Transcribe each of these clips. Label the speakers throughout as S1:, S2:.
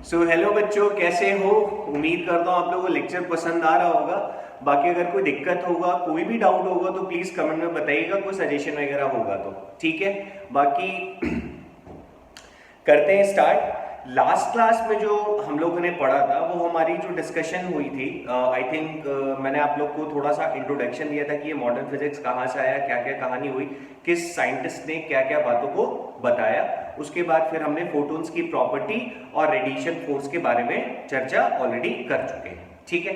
S1: So hello बच्चों, कैसे हो? उम्मीद करता हूँ आप लोगों को लेक्चर पसंद आ रहा होगा। बाकी अगर कोई दिक्कत होगा, कोई भी डाउट होगा तो प्लीज कमेंट में बताइएगा, कोई सजेशन वगैरह होगा तो ठीक है। बाकी करते हैं स्टार्ट। लास्ट क्लास में जो हम लोगों ने पढ़ा था वो हमारी जो डिस्कशन हुई थी, आई थिंक मैंने आप लोग को थोड़ा सा इंट्रोडक्शन दिया था कि ये मॉडर्न फिजिक्स कहाँ से आया, क्या क्या कहानी हुई, किस साइंटिस्ट ने क्या क्या बातों को बताया। उसके बाद फिर हमने फोटॉन्स की प्रॉपर्टी और रेडिएशन फोर्स के बारे में चर्चा ऑलरेडी कर चुके हैं। ठीक है,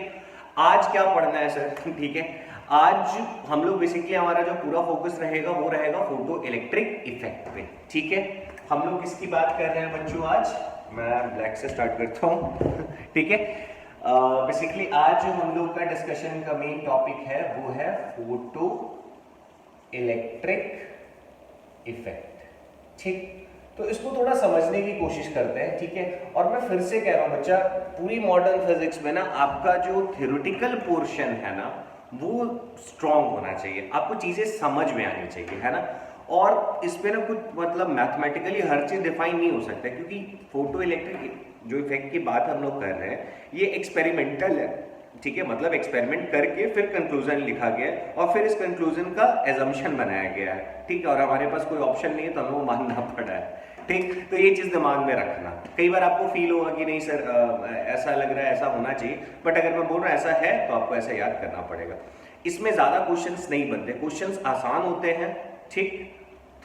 S1: आज क्या पढ़ना है सर? ठीक है, आज हम लोग बेसिकली हमारा जो पूरा फोकस रहेगा वो रहेगा फोटो इलेक्ट्रिक इफेक्ट पे। ठीक है, हम लोग किसकी बात कर रहे हैं बच्चों? आज मैं ब्लैक से स्टार्ट करता हूँ। ठीक है, बेसिकली आज जो हम लोग का डिस्कशन का मेन टॉपिक है वो है फोटो इलेक्ट्रिक इफेक्ट। ठीक, तो इसको थोड़ा समझने की कोशिश करते हैं। ठीक है, और मैं फिर से कह रहा हूँ बच्चा, पूरी मॉडर्न फिजिक्स में ना आपका जो थ्योरेटिकल पोर्शन है ना वो स्ट्रांग होना चाहिए, आपको चीजें समझ में आनी चाहिए, है ना। और इसमें ना कुछ मतलब मैथमेटिकली हर चीज डिफाइन नहीं हो सकता, क्योंकि फोटो इलेक्ट्रिक जो इफेक्ट की बात हम लोग कर रहे हैं ये एक्सपेरिमेंटल है। ठीक है, मतलब एक्सपेरिमेंट करके फिर कंक्लूजन लिखा गया है और फिर इस कंक्लूजन का एजम्पशन बनाया गया है। ठीक है, और हमारे पास कोई ऑप्शन नहीं है तो हमें मानना पड़ा है। ठीक, तो ये चीज दिमाग में रखना। कई बार आपको फील होगा कि नहीं सर ऐसा लग रहा है, ऐसा होना चाहिए, बट अगर मैं बोल रहा हूँ ऐसा है तो आपको ऐसा याद करना पड़ेगा। इसमें ज्यादा क्वेश्चंस नहीं बनते, क्वेश्चंस आसान होते हैं। ठीक,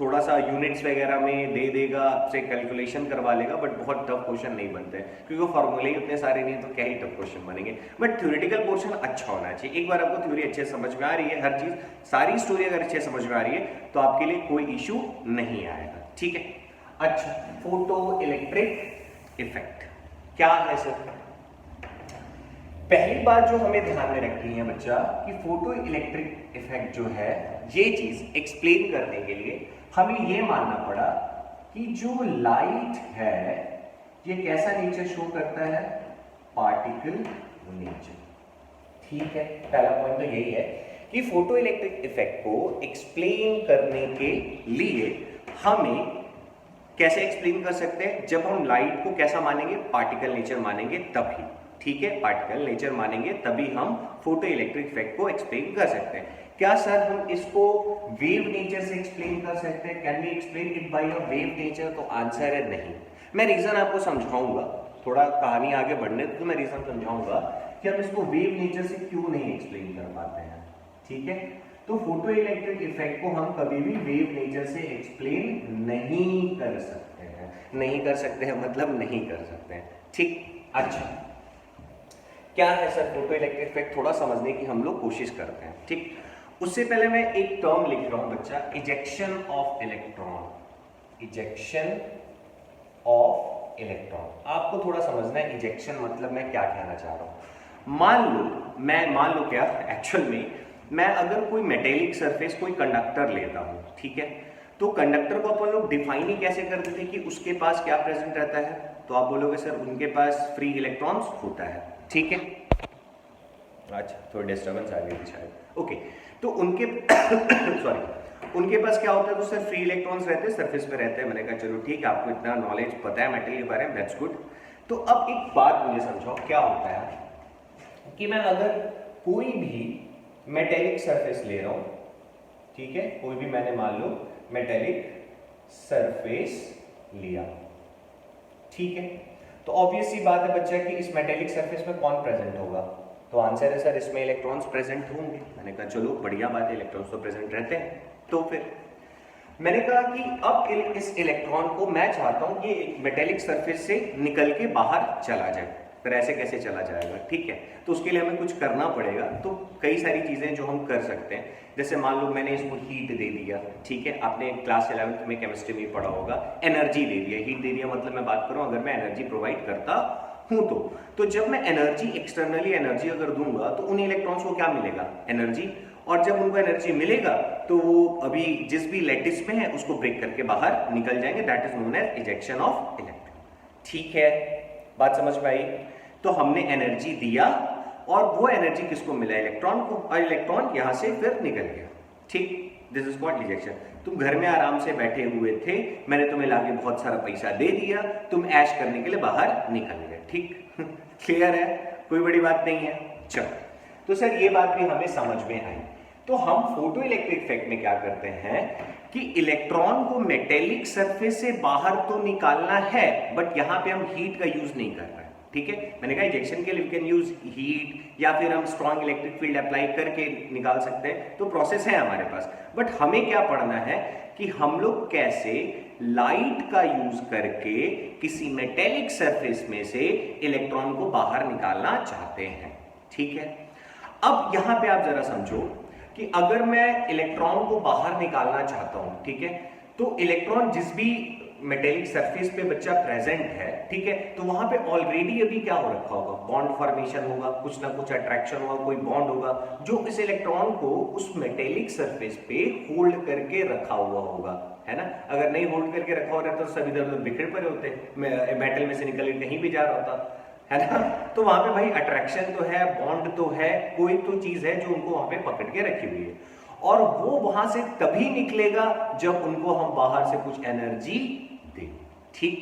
S1: थोड़ा सा यूनिट्स वगैरह में दे देगा, आपसे कैलकुलेशन करवा लेगा, बट बहुत टफ क्वेश्चन नहीं बनते क्योंकि वो फॉर्मूले ही उतने सारे नहीं है, तो क्या ही टफ क्वेश्चन बनेंगे। बट थ्योरेटिकल पोर्शन अच्छा होना चाहिए। एक बार आपको थ्योरी अच्छे से समझ में आ रही है, हर चीज सारी स्टोरी अगर अच्छे समझ में आ रही है तो आपके लिए कोई इश्यू नहीं आएगा। ठीक है, अच्छा, फोटो इलेक्ट्रिक इफेक्ट क्या है सर? पहली बात जो हमें ध्यान में रखनी है बच्चा कि फोटो इलेक्ट्रिक इफेक्ट जो है ये चीज एक्सप्लेन करने के लिए हमें ये मानना पड़ा कि जो लाइट है ये कैसा नेचर शो करता है? Particle nature. ठीक है, पहला पॉइंट तो यही है कि फोटो इलेक्ट्रिक इफेक्ट को एक्सप्लेन करने के लिए हमें कैसे एक्सप्लेन कर सकते हैं? जब हम लाइट को कैसा मानेंगे? पार्टिकल नेचर मानेंगे तभी। ठीक है, पार्टिकल नेचर मानेंगे तभी हम फोटो इलेक्ट्रिक इफेक्ट को एक्सप्लेन कर सकते हैं। क्या सर हम इसको वेव नेचर से एक्सप्लेन कर सकते हैं? Can we explain it by a wave nature? तो आंसर है नहीं। मैं रीजन आपको समझाऊंगा, थोड़ा कहानी आगे बढ़ने तो मैं रीजन समझाऊंगा कि हम इसको वेव नेचर से क्यों नहीं एक्सप्लेन कर पाते हैं। ठीक है, तो फोटो इलेक्ट्रिक इफेक्ट को हम कभी भी वेव नेचर से एक्सप्लेन नहीं कर सकते हैं। नहीं कर सकते हैं मतलब नहीं कर सकते हैं। ठीक, अच्छा, क्या है सर फोटो इलेक्ट्रिक इफेक्ट? थोड़ा समझने की हम लोग कोशिश करते हैं। ठीक, उससे पहले मैं एक टर्म लिख रहा हूं बच्चा, ejection of electron. Ejection of electron आपको थोड़ा समझना है। इजेक्शन मतलब मैं क्या कहना चाह रहा हूं। मान लो क्या एक्चुअल में मैं अगर कोई मेटेलिक सरफेस, कोई कंडक्टर लेता हूं, ठीक है, तो कंडक्टर को अपन लोग डिफाइन ही कैसे करते थे कि उसके पास क्या प्रेजेंट रहता है? तो आप बोलोगे सर उनके पास फ्री इलेक्ट्रॉन्स होता है। ठीक है, अच्छा थोड़ी डिस्टर्बेंस आ गई शायद। ओके, तो उनके सॉरी उनके पास क्या होता है? तो सर फ्री इलेक्ट्रॉन्स रहते हैं, सरफेस पे रहते हैं। मैंने कहा चलो ठीक है, आपको इतना नॉलेज पता है मेटेरियल के बारे में, दैट्स गुड। तो अब एक बात मुझे समझाओ, क्या होता है कि मैं अगर कोई भी मेटेलिक सरफेस ले रहा हूं, ठीक है, कोई भी मैंने मान लो मेटेलिक सरफेस लिया, ठीक है, तो ऑब्वियस सी बात है बच्चा कि इस मेटेलिक सरफेस में कौन प्रेजेंट होगा? तो आंसर है सर इसमें इलेक्ट्रॉन्स प्रेजेंट होंगे। मैंने कहा चलो बढ़िया बात है, इलेक्ट्रॉन्स तो प्रेजेंट रहते हैं। तो फिर मैंने कहा कि अब इस इलेक्ट्रॉन को मैं चाहता हूं कि मेटेलिक सरफेस से निकल के बाहर चला जाए। फिर ऐसे कैसे चला जाएगा? ठीक है, तो उसके लिए हमें कुछ करना पड़ेगा। तो कई सारी चीजें जो हम कर सकते हैं, जैसे मान लो मैंने इसको हीट दे दिया, ठीक है, आपने क्लास 11th में केमिस्ट्री में पढ़ा होगा, एनर्जी दे दिया। हीट दे दिया मतलब मैं बात करूं अगर मैं एनर्जी प्रोवाइड करता हूं तो जब मैं एनर्जी एक्सटर्नली एनर्जी अगर दूंगा तो उन इलेक्ट्रॉन्स को क्या मिलेगा? एनर्जी। और जब उनको एनर्जी मिलेगा तो वो अभी जिस भी लैटिस में है उसको ब्रेक करके बाहर निकल जाएंगे। That is known as ejection of electron. ठीक है, बात समझ में आई? तो हमने एनर्जी दिया और वो एनर्जी किसको मिला? इलेक्ट्रॉन को, और इलेक्ट्रॉन यहां से फिर निकल गया। ठीक, दिस इज कॉल्ड इजेक्शन। तुम घर में आराम से बैठे हुए थे, मैंने तुम्हें लाके बहुत सारा पैसा दे दिया, तुम ऐश करने के लिए बाहर निकल गए। ठीक क्लियर है, कोई बड़ी बात नहीं है। चलो, तो सर ये बात भी हमें समझ में आई। तो हम फोटो इलेक्ट्रिक इफेक्ट में क्या करते हैं कि इलेक्ट्रॉन को मेटेलिक सरफेस से बाहर तो निकालना है, बट यहां पे हम हीट का यूज नहीं कर रहे हैं। ठीक है, मैंने कहा इंजेक्शन के लिए वी कैन यूज हीट या फिर हम स्ट्रॉन्ग इलेक्ट्रिक फील्ड अप्लाई करके निकाल सकते हैं, तो प्रोसेस है हमारे पास। बट हमें क्या पढ़ना है कि हम लोग कैसे लाइट का यूज करके किसी मेटेलिक सरफेस में से इलेक्ट्रॉन को बाहर निकालना चाहते हैं। ठीक है, अब यहां पे आप जरा समझो कि अगर मैं इलेक्ट्रॉन को बाहर निकालना चाहता हूं, ठीक है, तो इलेक्ट्रॉन जिस भी मेटेलिक सरफेस पे बच्चा प्रेजेंट है, ठीक है, तो वहां पे ऑलरेडी अभी क्या हो रखा होगा, बॉन्ड फॉर्मेशन होगा, कुछ ना कुछ अट्रैक्शन होगा, कोई बॉन्ड होगा जो इस इलेक्ट्रॉन को उस मेटेलिक सरफेस पे होल्ड करके रखा हुआ होगा, है ना। अगर नहीं होल्ड करके रखा हो रहा तो सब इधर उधर बिखरे पड़े होते, मेटल में से निकल के कहीं भी जा रहा होता, है ना। तो वहां पे भाई अट्रैक्शन तो है, बॉन्ड तो है, कोई तो चीज है जो उनको वहां पे पकड़ के रखी हुई है, और वो वहां से तभी निकलेगा जब उनको हम बाहर से कुछ एनर्जी दें। ठीक,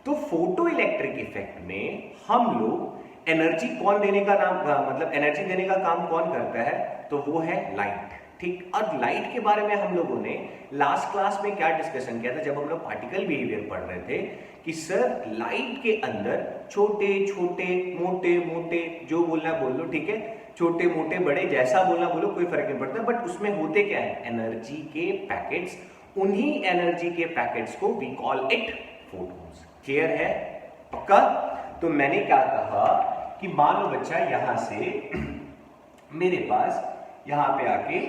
S1: तो फोटो इलेक्ट्रिक इफेक्ट में हम लोग एनर्जी कौन देने का नाम, मतलब एनर्जी देने का काम कौन करता है, तो वो है लाइट। ठीक, और लाइट के बारे में हम लोगों ने लास्ट क्लास में क्या डिस्कशन किया था, जब हम लोग पार्टिकल बिहेवियर पढ़ रहे थे कि सर लाइट के अंदर छोटे छोटे मोटे मोटे जो बोलना बोल लो, ठीक है, छोटे मोटे बड़े जैसा बोलना बोलो, कोई फर्क नहीं पड़ता, बट उसमें होते क्या है, एनर्जी के पैकेट्स। उन्हीं एनर्जी के पैकेट्स को we call it photons. Clear है, पक्का। तो मैंने क्या कहा कि मान लो बच्चा यहां से मेरे पास यहां पे आके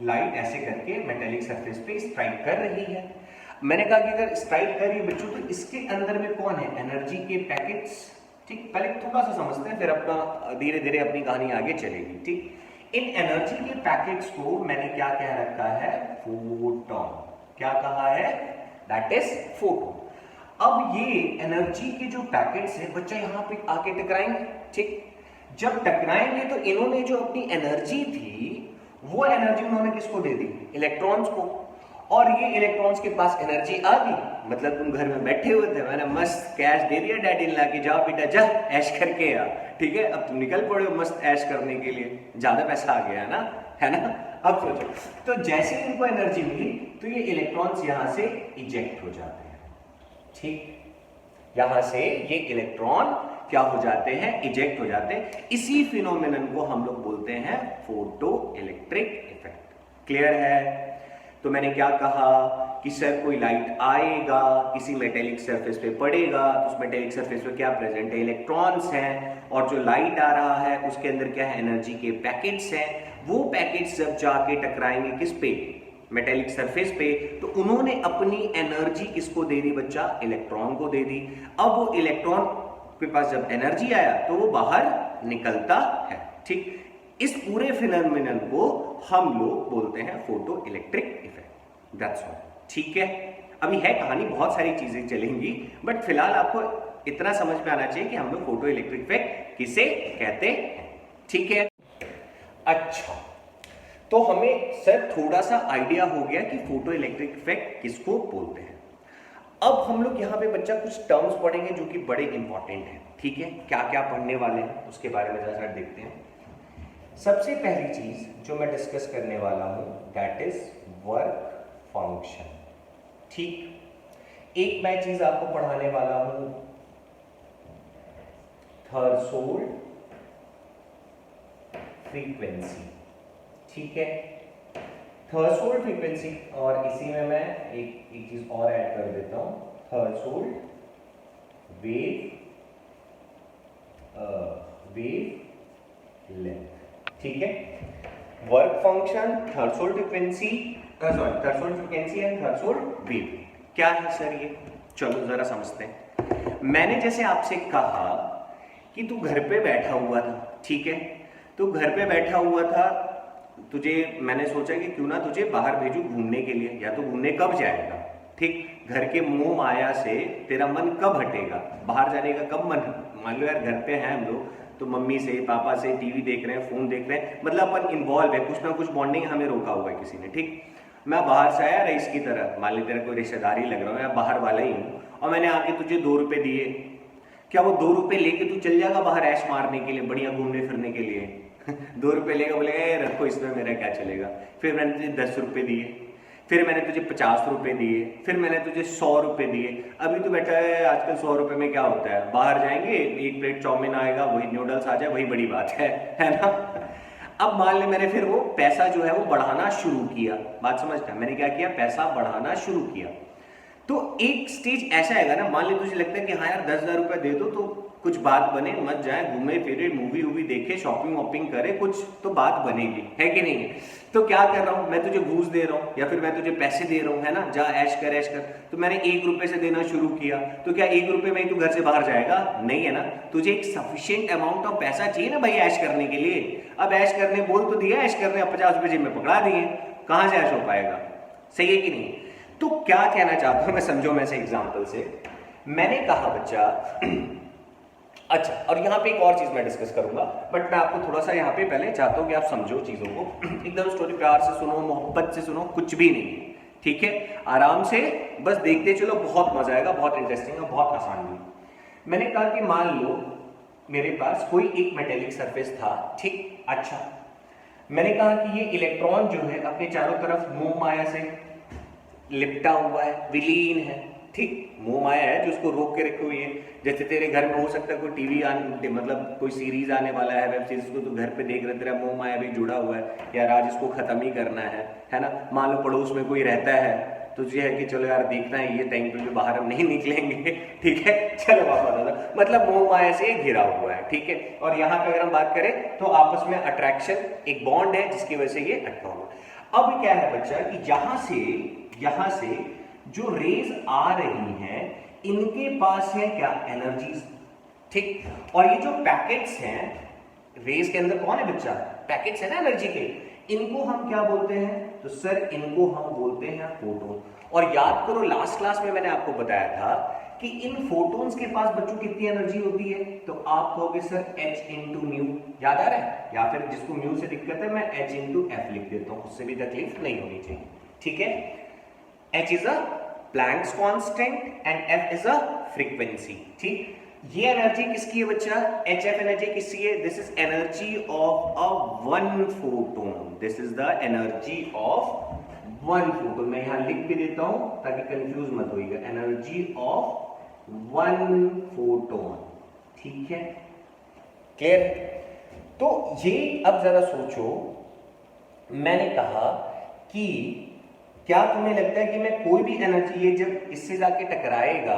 S1: लाइट ऐसे करके मेटेलिक सरफेस पे स्ट्राइक कर रही है। मैंने कहा कि अगर स्ट्राइक कर रही है बच्चों, तो इसके अंदर में कौन है, एनर्जी के पैकेट्स। ठीक, पहले थोड़ा सा समझते हैं, फिर अपना धीरे धीरे अपनी कहानी आगे चलेगी। ठीक, इन एनर्जी के पैकेट्स को मैंने क्या कह रखा है, फोटॉन। क्या कहा है, दैट इज फोटोन। अब ये एनर्जी के जो पैकेट्स है बच्चा यहां पे आके टकराएंगे। ठीक, जब टकराएंगे तो इन्होंने जो अपनी एनर्जी थी वो एनर्जी उन्होंने किसको दे दी, इलेक्ट्रॉन्स को, और ये इलेक्ट्रॉन्स के पास एनर्जी आ गई। मतलब तुम घर में बैठे हुए थे, मैंने मस्त कैश दे दिया डैडी ने लाके, जाओ बेटा जा ऐश करके आ। ठीक है, अब तुम निकल पड़े हो मस्त ऐश करने के लिए, ज्यादा पैसा आ गया है ना। अब सोचो, तो जैसे ही इनको एनर्जी मिली तो ये इलेक्ट्रॉन्स यहां से इजेक्ट हो जाते हैं। ठीक, यहां से ये इलेक्ट्रॉन क्या हो जाते हैं, इजेक्ट हो जाते हैं। इसी फिनोमेनन को हम लोग बोलते हैं फोटो इलेक्ट्रिक इफेक्ट। क्लियर है। तो मैंने क्या कहा कि सर कोई लाइट आएगा, किसी मेटेलिक सरफेस पे पड़ेगा, तो उस मेटेलिक सरफेस पे क्या प्रेजेंट है, इलेक्ट्रॉन्स हैं, और जो लाइट आ रहा है उसके अंदर क्या है, एनर्जी के पैकेट्स हैं। वो पैकेट्स जब जाके टकराएंगे किस पे, मेटेलिक सरफेस पे, तो उन्होंने अपनी एनर्जी किसको दे दी बच्चा, इलेक्ट्रॉन को दे दी। अब वो इलेक्ट्रॉन के पास जब एनर्जी आया तो वो बाहर निकलता है। ठीक, इस पूरे फिनोमेनन को हम लोग बोलते हैं photo electric effect. That's all. ठीक है, अभी है कहानी, बहुत सारी चीजें चलेंगी, बट फिलहाल आपको इतना समझ में आना चाहिए कि हम लोग फोटो इलेक्ट्रिक इफेक्ट किसे कहते हैं। ठीक है, अच्छा, तो हमें सर थोड़ा सा आइडिया हो गया कि फोटो इलेक्ट्रिक इफेक्ट किसको बोलते हैं। अब हम लोग यहाँ पे बच्चा कुछ टर्म्स पढ़ेंगे जो कि बड़े इंपॉर्टेंट हैं। ठीक है, क्या क्या पढ़ने वाले हैं उसके बारे में जरा देखते हैं। सबसे पहली चीज जो मैं डिस्कस करने वाला हूं दैट इज वर्क फंक्शन। ठीक, एक मैं चीज आपको पढ़ाने वाला हूं, थ्रेशोल्ड फ्रीक्वेंसी। ठीक है, थ्रेशोल्ड फ्रीक्वेंसी, और इसी में मैं एक चीज और ऐड कर देता हूं, थ्रेशोल्ड वेव लेंथ। ठीक है, work function, threshold frequency, threshold frequency and threshold wave. क्या है सर ये, चलो जरा समझते हैं। मैंने जैसे आपसे कहा कि तू घर पे बैठा हुआ था, ठीक है, तू घर पे बैठा हुआ था, तुझे मैंने सोचा कि क्यों ना तुझे बाहर भेजूं घूमने के लिए, या तो घूमने कब जाएगा। ठीक, घर के मोह माया से तेरा मन कब हटेगा, बाहर जाने का कब मन, मान लो यार घर पे हैं हम लोग, तो मम्मी से पापा से टीवी देख रहे हैं, फोन देख रहे हैं, मतलब अपन इन्वॉल्व है, कुछ ना कुछ बॉन्डिंग हमें रोका हुआ है किसी ने। ठीक, मैं बाहर से आया रईस की तरह, मान ली तेरा कोई रिश्तेदारी लग रहा हूँ, मैं बाहर वाला ही हूँ, और मैंने आके तुझे 2 रुपए दिए, क्या वो 2 रुपए लेके तू चल जाएगा बाहर ऐश मारने के लिए, बढ़िया घूमने फिरने के लिए? 2 रुपए लेगा, बोलेगा ये रखो, इसमें मेरा क्या चलेगा। फिर मैंने तुझे 10 रुपए दिए, फिर मैंने तुझे 50 रुपए दिए, फिर मैंने तुझे 100 रुपए दिए। अभी तो बैठा है आजकल 100 रुपए में क्या होता है, बाहर जाएंगे 1 प्लेट चाउमीन आएगा, वही नूडल्स आ जाए, वही बड़ी बात है ना। अब मान ले मैंने फिर वो पैसा जो है वो बढ़ाना शुरू किया, बात समझता है, मैंने क्या किया, पैसा बढ़ाना शुरू किया। तो एक स्टेज ऐसा आएगा ना, मान ली तुझे लगता है कि हाँ यार 10,000 रुपए दे दो तो कुछ बात बने, मत जाए घूमे फिरे, मूवी वूवी देखे, शॉपिंग वॉपिंग करे, कुछ तो बात बनेगी, है कि नहीं? तो क्या कर रहा हूं मैं, तुझे घूस दे रहा हूं या फिर मैं तुझे पैसे दे रहा हूं, है ना, जा ऐश कर ऐश कर। तो मैंने 1 रुपए से देना शुरू किया, तो क्या 1 रुपए में ही तू घर से बाहर जाएगा? नहीं है ना, तुझे एक सफिशिएंट अमाउंट ऑफ पैसा चाहिए ना भाई ऐश करने के लिए। अब ऐश करने बोल तो दिया ऐश करने, अब 50 रुपए जेब में पकड़ा दिए, कहां से ऐश हो पाएगा? सही है कि नहीं? तो क्या कहना चाहता हूं मैं, समझो मैं से एग्जांपल से, मैंने कहा बच्चा अच्छा, और यहाँ पे एक और चीज मैं डिस्कस करूंगा, बट मैं आपको थोड़ा सा यहाँ पे पहले चाहता हूँ कि आप समझो चीजों को, एकदम स्टोरी प्यार से सुनो, मोहब्बत से सुनो, कुछ भी नहीं, ठीक है, आराम से बस देखते चलो, बहुत मजा आएगा, बहुत इंटरेस्टिंग है, बहुत आसान भी। मैंने कहा कि मान लो मेरे पास कोई एक मेटेलिक सरफेस था, ठीक, अच्छा, मैंने कहा कि ये इलेक्ट्रॉन जो है अपने चारों तरफ मोह माया से लिपटा हुआ है, विलीन है, ठीक, मोह माया है जो उसको रोक के रखी हुई है। जैसे तेरे घर में हो सकता है कोई टीवी आने, मतलब कोई सीरीज आने वाला है, वेब सीरीज को तो घर पे देख रहे, तेरा मोह माया भी जुड़ा हुआ है, यार आज इसको खत्म ही करना है ना। मान लो पड़ोस में कोई रहता है, तो ये है कि चलो यार देखना है, ये टाइम पे भी बाहर हम नहीं निकलेंगे, ठीक है, चलो वापस आ जाओ, मतलब मोह माया से घिरा हुआ है, ठीक है। और यहाँ पे अगर हम बात करें तो आपस में अट्रैक्शन, एक बॉन्ड है जिसकी वजह से ये अटका हुआ। अब क्या है बच्चा कि यहां से जो रेज आ रही हैं, इनके पास है क्या, एनर्जीज, ठीक, और ये जो पैकेट्स हैं रेज के अंदर, कौन है बच्चा, पैकेट्स है ना एनर्जी के, इनको हम क्या बोलते हैं, तो सर इनको हम बोलते हैं फोटोन। और याद करो लास्ट क्लास में मैंने आपको बताया था कि इन फोटोन्स के पास बच्चों कितनी एनर्जी होती है, तो आप कहोगे सर h इंटू म्यू, याद आ रहा है, या फिर जिसको म्यू से दिक्कत है मैं h इंटू एफ लिख देता हूं, उससे भी तकलीफ नहीं होनी चाहिए, ठीक है। h is a Planck's constant and f is a frequency, ठीक। ये एनर्जी किसकी है बच्चा, hf एनर्जी किसकी है, this is energy of a one photon, this is the energy of one photon. मैं यहां लिख भी देता हूं ताकि कंफ्यूज मत होइएगा, एनर्जी ऑफ वन फोटोन, ठीक है, क्लियर। तो ये अब जरा सोचो, मैंने कहा कि क्या तुम्हें लगता है कि मैं कोई भी एनर्जी, ये जब इससे जाके टकराएगा,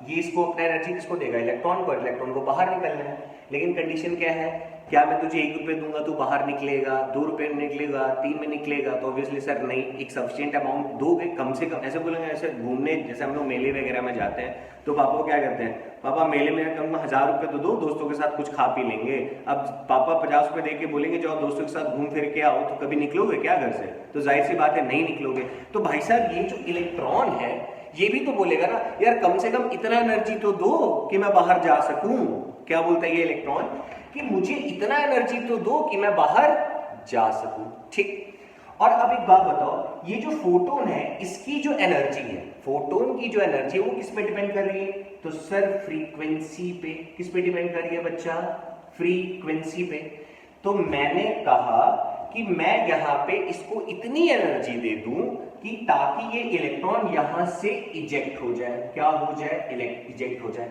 S1: ये इसको अपना एनर्जी किसको देगा, इलेक्ट्रॉन को, इलेक्ट्रॉन को बाहर निकलना है, लेकिन कंडीशन क्या है, क्या मैं तुझे 1 रुपए दूंगा तो बाहर निकलेगा, 2 रुपए में निकलेगा, 3 में निकलेगा, तो ऑब्वियसली सर नहीं, एक सफिशिएंट अमाउंट दोगे, कम से कम। ऐसे बोलेंगे, ऐसे घूमने जैसे हम लोग मेले वगैरह में जाते हैं तो पापा क्या करते हैं, पापा मेले में कम 1000 रुपए तो दो, दोस्तों के साथ कुछ खा पी लेंगे। अब पापा 50 रुपए दे के बोलेंगे जाओ दोस्तों के साथ घूम फिर के आओ, तो कभी निकलोगे क्या घर से, तो जाहिर सी बात है नहीं निकलोगे। तो भाई साहब ये जो इलेक्ट्रॉन है ये भी तो बोलेगा ना, यार कम से कम इतना एनर्जी तो दो कि मैं बाहर जा सकूं। क्या बोलता है ये इलेक्ट्रॉन, कि मुझे इतना एनर्जी तो दो कि मैं बाहर जा सकूं, ठीक। और अब एक बात बताओ, ये जो फोटोन है इसकी जो एनर्जी है, फोटोन की जो एनर्जी है वो किस पे डिपेंड कर रही है, तो सर फ्रीक्वेंसी पे। किस पे डिपेंड कर रही है बच्चा, फ्रीक्वेंसी पे। तो मैंने कहा कि मैं यहां पे इसको इतनी एनर्जी दे दूं कि ताकि ये इलेक्ट्रॉन यहां से इजेक्ट हो जाए, क्या हो जाए, इजेक्ट हो जाए।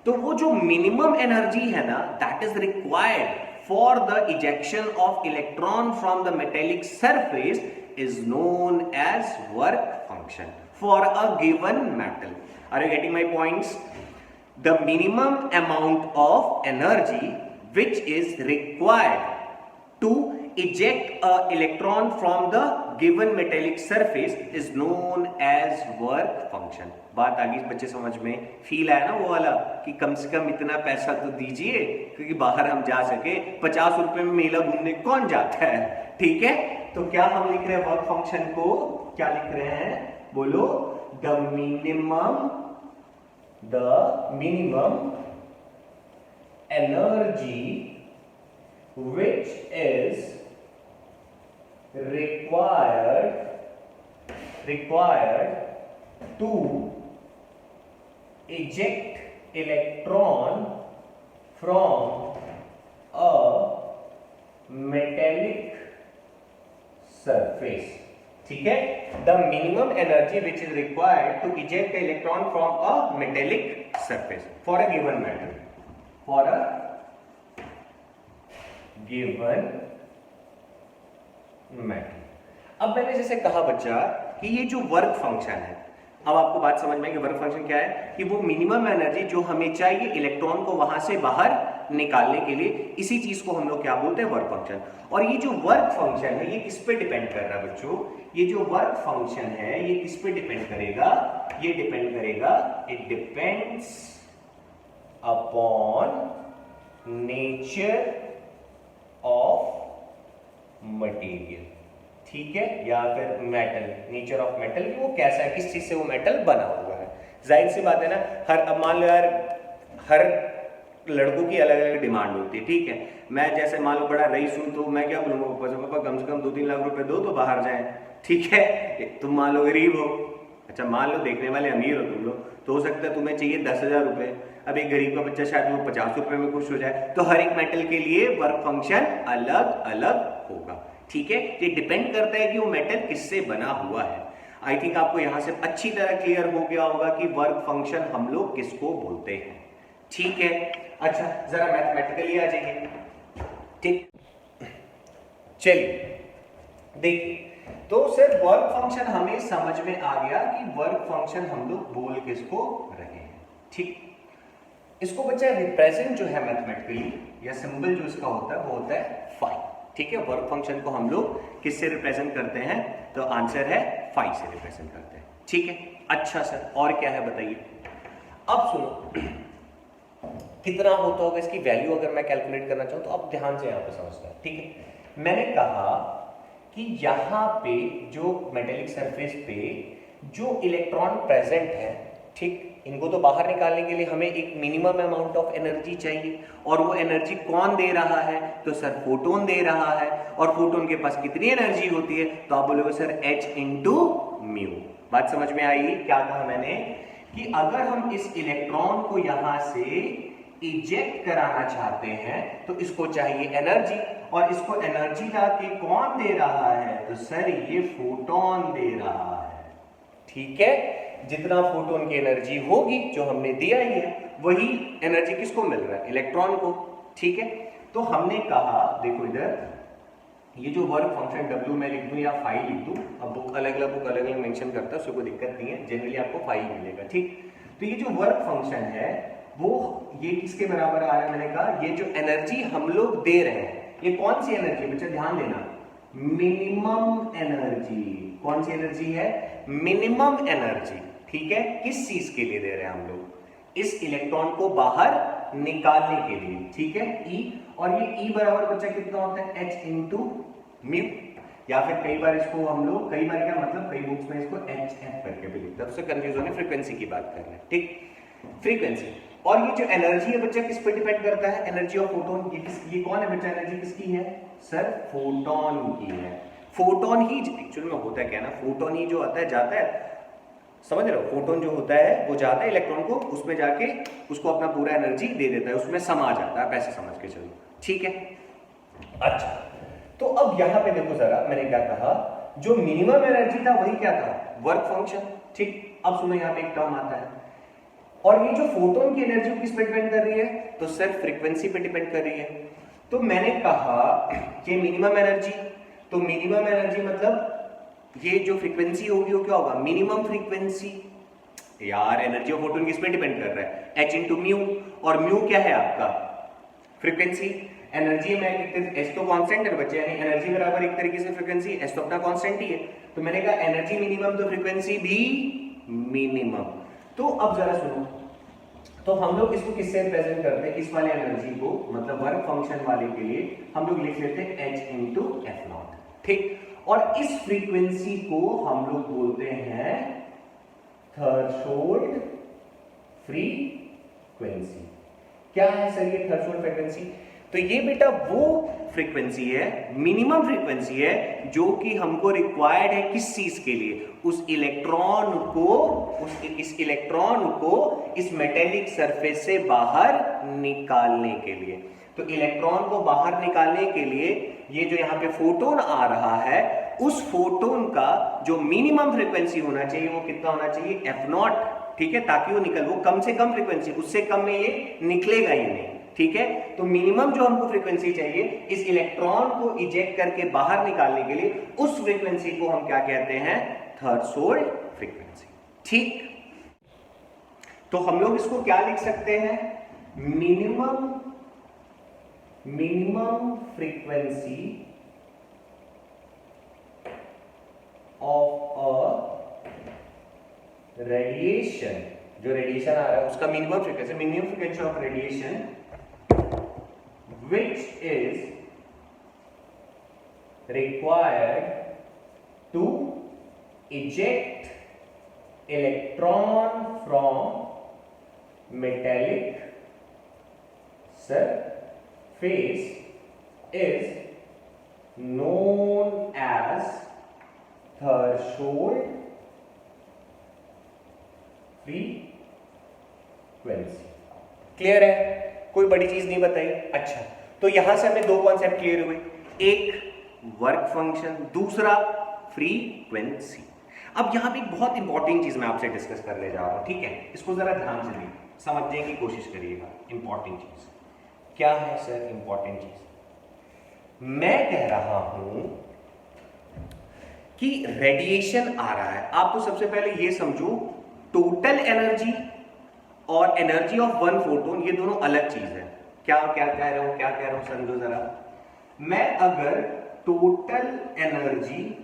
S1: तो वो जो मिनिमम एनर्जी है ना, that is required for the ejection of electron from the metallic surface is known as work function for a given metal. Are you getting my points? The minimum amount of energy which is required to eject a electron from the given metallic surface is known as work function. बात आ गई बच्चे समझ में, feel आया ना वो वाला कि कम से कम इतना पैसा तो दीजिए क्योंकि बाहर हम जा सके। 50 रुपए में मेला घूमने कौन जाता है, ठीक है। तो क्या हम लिख रहे हैं वर्क फंक्शन को, क्या लिख रहे हैं, बोलो, the minimum energy which is required required to eject electron from a metallic surface. ठीक है, the minimum energy which is required to eject the electron from a metallic surface for a given matter, for a given matter. अब मैंने जैसे कहा बच्चा कि ये जो वर्क फंक्शन है, अब आपको बात समझ में कि वर्क फंक्शन क्या है, कि वो मिनिमम एनर्जी जो हमें चाहिए इलेक्ट्रॉन को वहां से बाहर निकालने के लिए, इसी चीज को हम लोग क्या बोलते हैं, वर्क फंक्शन. और ये जो वर्क फंक्शन है ये किस पे डिपेंड कर रहा है बच्चों, ये जो वर्क फंक्शन है ये किस पे डिपेंड करेगा, ये डिपेंड करेगा, it depends upon nature of material. ठीक है, या फिर मेटल, नेचर ऑफ मेटल, कि वो कैसा है, किस चीज से वो मेटल बना हुआ है. जाहिर सी बात है ना, हर, अब मान लो यार हर लड़कों की अलग अलग डिमांड होती है. ठीक है, मैं जैसे मान लो बड़ा रईस हूं तो मैं क्या बोलूंगा, पापा कम से कम 2-3 लाख रुपए दो तो बाहर जाए. ठीक है, तुम मान लो गरीब हो, अच्छा मान लो देखने वाले अमीर हो तुम लोग, तो हो सकता है तुम्हें चाहिए 10,000 रुपए. अब एक गरीब का बच्चा शायद वो 50 रुपए में खुश हो जाए. तो हर एक मेटल के लिए वर्क फंक्शन अलग अलग होगा. ठीक है, ये डिपेंड करता है कि वो मेटल किससे बना हुआ है. आई थिंक आपको यहां से अच्छी तरह क्लियर हो गया होगा कि वर्क फंक्शन हम लोग किसको बोलते हैं. ठीक है, अच्छा जरा मैथमेटिकली आ जाइए. ठीक, चलिए देखिए, तो सर वर्क फंक्शन हमें समझ में आ गया कि वर्क फंक्शन हम लोग बोल किसको रहे हैं. ठीक, इसको बच्चा रिप्रेजेंट जो है मैथमेटिकली या सिंबल जो इसका होता है वो होता है फाई. ठीक है, वर्क फंक्शन को हम लोग किससे रिप्रेजेंट करते हैं, तो आंसर है फाई से रिप्रेजेंट करते हैं. ठीक है, अच्छा सर और क्या है बताइए. अब सुनो, कितना होता होगा इसकी वैल्यू अगर मैं कैलकुलेट करना चाहूं तो अब ध्यान से यहां पे समझना. ठीक है, मैंने कहा कि यहां पे जो मेटेलिक सरफेस पे जो इलेक्ट्रॉन प्रेजेंट है, ठीक, इनको तो बाहर निकालने के लिए हमें एक मिनिमम अमाउंट ऑफ एनर्जी चाहिए. और वो एनर्जी कौन दे रहा है, तो सर फोटोन दे रहा है. और फोटोन के पास कितनी एनर्जी होती है, तो आप बोलोगे सर h इंटू म्यू. बात समझ में आई. क्या कहा मैंने कि अगर हम इस इलेक्ट्रॉन को यहां से इजेक्ट कराना चाहते हैं तो इसको चाहिए एनर्जी. और इसको एनर्जी लाके कौन दे रहा है, तो सर ये फोटोन दे रहा है. ठीक है, जितना फोटोन की एनर्जी होगी जो हमने दिया ही है, वही एनर्जी किसको मिल रहा है, इलेक्ट्रॉन को. ठीक है, तो हमने कहा देखो इधर ये जो वर्क फंक्शन W में लिख दूं या फाई लिख दूं, अब बुक अलग अलग मेंशन करता है, उससे कोई दिक्कत नहीं है, जनरली आपको फाई मिलेगा. ठीक, तो ये जो वर्क फंक्शन है वो ये किसके बराबर आ रहा है, मैंने कहा ये जो एनर्जी हम लोग दे रहे हैं, ये कौन सी एनर्जी है बच्चा, ध्यान देना, मिनिमम एनर्जी. कौन सी एनर्जी है, मिनिमम एनर्जी. ठीक है, किस चीज के लिए दे रहे हैं हम लोग, इस इलेक्ट्रॉन को बाहर निकालने के लिए. ठीक है, E, और ये E बराबर बच्चा कितना होता है, h इंटू म्यू. या फिर कई बार इसको हम लोग, कई बार क्या मतलब, कई बुक्स में इसको HF करके भी लिखते हैं, उससे कंफ्यूज होने, फ्रीक्वेंसी की बात कर रहे हैं. ठीक, फ्रीक्वेंसी. और ये जो एनर्जी है बच्चा किस पे डिपेंड करता है, एनर्जी ऑफ फोटोन. ये कौन है बच्चा, एनर्जी किसकी है, सर फोटोन की है. फोटोन ही एक्चुअली में होता है क्या ना, फोटोन ही जो आता है जाता है, समझ रहे हो, फोटोन जो होता है वो जाता है इलेक्ट्रॉन को, उसमें जाके उसको अपना पूरा एनर्जी दे देता है, उसमें समा जाता है, ऐसे समझ के चलो. ठीक है, अच्छा तो अब यहां पे देखो जरा, मैंने क्या कहा, जो मिनिमम एनर्जी था वही क्या था, वर्क फंक्शन. ठीक, अब सुनो यहाँ पे एक टर्म आता है, और ये जो फोटोन की एनर्जी किस पे डिपेंड कर रही है, तो सिर्फ फ्रीक्वेंसी पे डिपेंड कर रही है. तो मैंने कहा कि मिनिमम एनर्जी, तो मिनिमम एनर्जी मतलब ये जो फ्रीक्वेंसी होगी वो क्या होगा, मिनिमम फ्रीक्वेंसी. यार एनर्जी ऑफ फोटोन किस पे डिपेंड कर रहा है, h इंटू म्यू. और म्यू क्या है आपका, फ्रीक्वेंसी. एनर्जी में एस तो कांस्टेंट है बच्चे, यानी एनर्जी बराबर एक तरीके से फ्रीक्वेंसी, एस तो अपना कांस्टेंट ही है. तो मैंने कहा एनर्जी मिनिमम तो फ्रीक्वेंसी भी मिनिमम. तो अब जरा सुनो, तो हम लोग इसको किससे रिप्रेजेंट करते हैं, इस वाले एनर्जी को, मतलब वर्क फंक्शन वाले के लिए हम लोग लिख लेते हैं h इंटू एफ नॉट. ठीक, और इस फ्रीक्वेंसी को हम लोग बोलते हैं थ्रेशोल्ड फ्रीक्वेंसी. क्या है सर ये थ्रेशोल्ड फ्रीक्वेंसी, तो ये बेटा वो फ्रीक्वेंसी है, मिनिमम फ्रीक्वेंसी है जो कि हमको रिक्वायर्ड है किस चीज के लिए, उस इलेक्ट्रॉन को इस मेटेलिक सरफेस से बाहर निकालने के लिए। तो इलेक्ट्रॉन को बाहर निकालने के लिए ये जो यहाँ पे फोटोन आ रहा है, उस फोटोन का जो मिनिमम फ्रीक्वेंसी होना चाहिए वो कितना होना चाहिए, F0, ठीक है, ताकि वो कम से कम फ्रीक्वेंसी, उससे कम में ये निकलेगा ही नहीं, ठीक है। तो मिनिमम जो हमको फ्रीक्वेंसी चाहिए इस इलेक्ट्रॉन को इजेक्ट करके बाहर निकालने के लिए, उस फ्रीक्वेंसी को हम क्या कहते हैं, थ्रेशोल्ड फ्रीक्वेंसी, ठीक। तो हम लोग इसको क्या लिख सकते हैं, minimum frequency of a radiation, जो रेडिएशन आ रहा है उसका minimum frequency of radiation which is required to eject electron from metallic surface is known as threshold frequency। Clear है, कोई बड़ी चीज नहीं बताई। अच्छा, तो यहां से हमें दो कॉन्सेप्ट क्लियर हुए, एक वर्क फंक्शन, दूसरा फ्रीक्वेंसी। अब यहां पे एक बहुत इंपॉर्टेंट चीज मैं आपसे डिस्कस करने जा रहा हूं, ठीक है, इसको जरा ध्यान से देखिए, समझने की कोशिश करिएगा। इंपॉर्टेंट चीज क्या है सर? इंपॉर्टेंट चीज मैं कह रहा हूं कि रेडिएशन आ रहा है। आप तो सबसे पहले ये समझो, टोटल एनर्जी और एनर्जी ऑफ वन फोटोन ये दोनों अलग चीज है। क्या कह रहा हूं समझो जरा। मैं अगर टोटल एनर्जी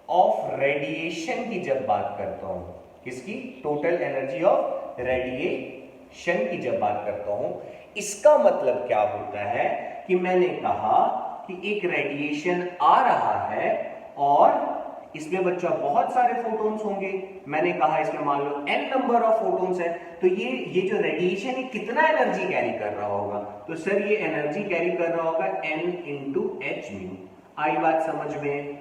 S1: ऑफ रेडिएशन की जब बात करता हूं, किसकी? टोटल एनर्जी ऑफ रेडिएशन की जब बात करता हूं, इसका मतलब क्या होता है कि मैंने कहा कि एक रेडिएशन आ रहा है और इसमें बच्चा बहुत सारे फोटोन्स होंगे। मैंने कहा इसमें मान लो n नंबर ऑफ फोटोन्स है, तो ये जो रेडिएशन है कितना एनर्जी कैरी कर रहा होगा? तो सर ये एनर्जी कैरी कर रहा होगा n इंटू एच म्यू। आई बात समझ में?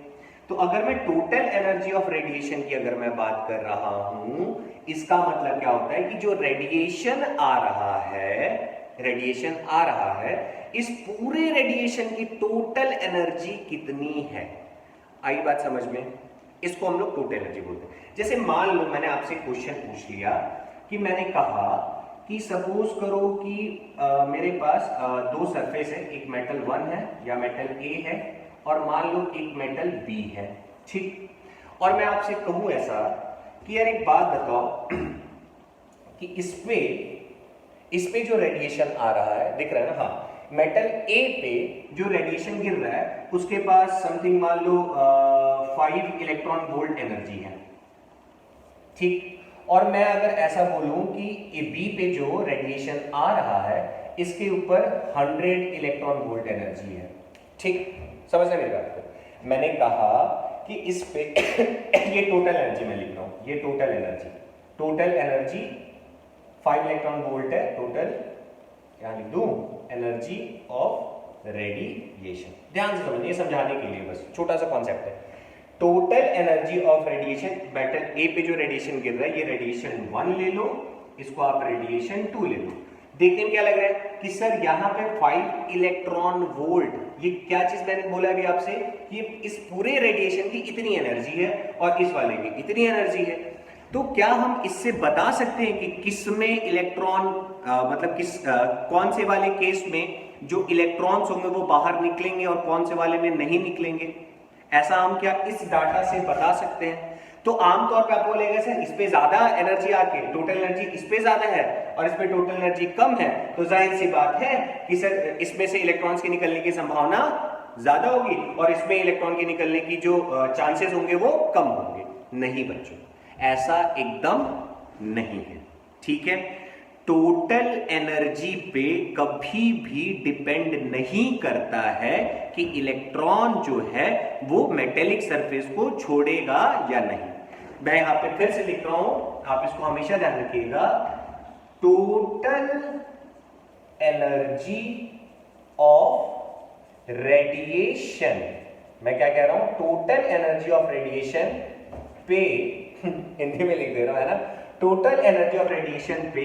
S1: तो अगर मैं टोटल एनर्जी ऑफ रेडिएशन की अगर मैं बात कर रहा हूं, इसका मतलब क्या होता है कि जो रेडिएशन आ रहा है, इस पूरे रेडिएशन की टोटल एनर्जी कितनी है? आई बात समझ में? इसको हम लोग टोटल एनर्जी बोलते हैं। जैसे मान लो मैंने आपसे क्वेश्चन पूछ लिया कि मैंने कहा कि सपोज करो कि मेरे पास दो सरफेस है, एक मेटल 1 है या मेटल A है और मान लो एक मेटल B है, ठीक। और मैं आपसे कहूं ऐसा कि यार एक बात बताओ कि इस पे जो रेडिएशन आ रहा है, दिख रहा है ना? हाँ, मेटल A पे जो रेडिएशन गिर रहा है उसके पास समथिंग मान लो 5 इलेक्ट्रॉन वोल्ट एनर्जी है, ठीक। और मैं अगर ऐसा बोलूं कि B पे जो रेडिएशन आ रहा है इसके ऊपर 100 इलेक्ट्रॉन वोल्ट एनर्जी है, ठीक। समझना मेरी बात को? मैंने कहा कि इस पे ये टोटल एनर्जी मैं लिख रहा हूं, ये टोटल एनर्जी 5 इलेक्ट्रॉन वोल्ट है, टोटल क्या लिख दूं? Energy of radiation. ध्यान से समझिए, समझाने के लिए बस छोटा सा कॉन्सेप्ट है। Total energy of radiation, metal A पे जो रेडिएशन गिर रहा है, ये रेडिएशन 1 ले लो, इसको आप रेडिएशन 2 ले लो। देखने में क्या लग रहा है कि सर यहाँ पे 5 इलेक्ट्रॉन वोल्ट, ये क्या चीज मैंने बोला अभी आपसे कि इस पूरे रेडिएशन की इतनी एनर्जी है और इस वाले की इतनी एनर्जी है। तो क्या हम इससे बता सकते हैं कि किस में इलेक्ट्रॉन मतलब कौन से वाले केस में जो इलेक्ट्रॉन्स होंगे वो बाहर निकलेंगे और कौन से वाले में नहीं निकलेंगे? ऐसा हम क्या इस डाटा से बता सकते हैं? तो आमतौर पर आप बोलेंगे सर इस पे ज्यादा एनर्जी आके टोटल एनर्जी इस पे ज्यादा है और इस पे टोटल एनर्जी कम है, तो जाहिर सी बात है कि सर इसमें से इलेक्ट्रॉन्स के निकलने की संभावना ज्यादा होगी और इसमें इलेक्ट्रॉन के निकलने की जो चांसेस होंगे वो कम होंगे। नहीं बच्चों, ऐसा एकदम नहीं है, ठीक है। टोटल एनर्जी पे कभी भी डिपेंड नहीं करता है कि इलेक्ट्रॉन जो है वो मेटेलिक सरफेस को छोड़ेगा या नहीं। मैं यहां पे फिर से लिख रहा हूं, आप इसको हमेशा ध्यान रखिएगा। टोटल एनर्जी ऑफ रेडिएशन, मैं क्या कह रहा हूं, टोटल एनर्जी ऑफ रेडिएशन पे हिंदी में लिख दे रहा हूं, है ना, टोटल एनर्जी ऑफ रेडिएशन पे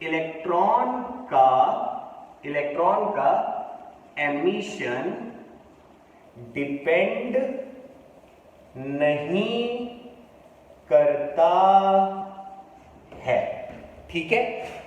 S1: इलेक्ट्रॉन का एमिशन डिपेंड नहीं करता है। ठीक है,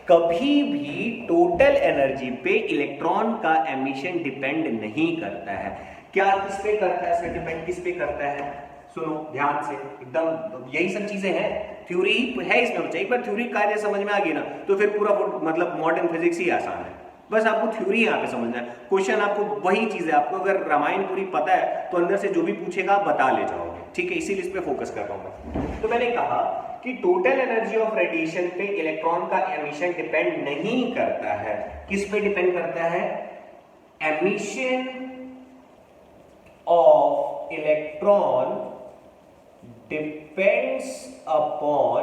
S1: कभी भी टोटल एनर्जी पे इलेक्ट्रॉन का एमिशन डिपेंड नहीं करता है। क्या किस पे करता है सर, डिपेंड किस पे करता है, सुनो ध्यान से, एकदम यही सब चीजें हैं, थ्योरी है इसमें बच्चा, एक बार थ्योरी कार्य समझ में आ गई ना तो फिर पूरा मतलब मॉडर्न फिजिक्स ही आसान है। बस आपको थ्योरी यहाँ पे समझना है, क्वेश्चन आपको वही चीज है, आपको अगर रामायण पूरी पता है तो अंदर से जो भी पूछेगा आप बता ले जाओगे। ठीक है, इसीलिए इस पे फोकस कर रहा हूं मैं। तो मैंने कहा कि टोटल एनर्जी ऑफ रेडिएशन पे इलेक्ट्रॉन का एमिशन डिपेंड नहीं करता है। किस पे डिपेंड करता है, emission of electron depends upon,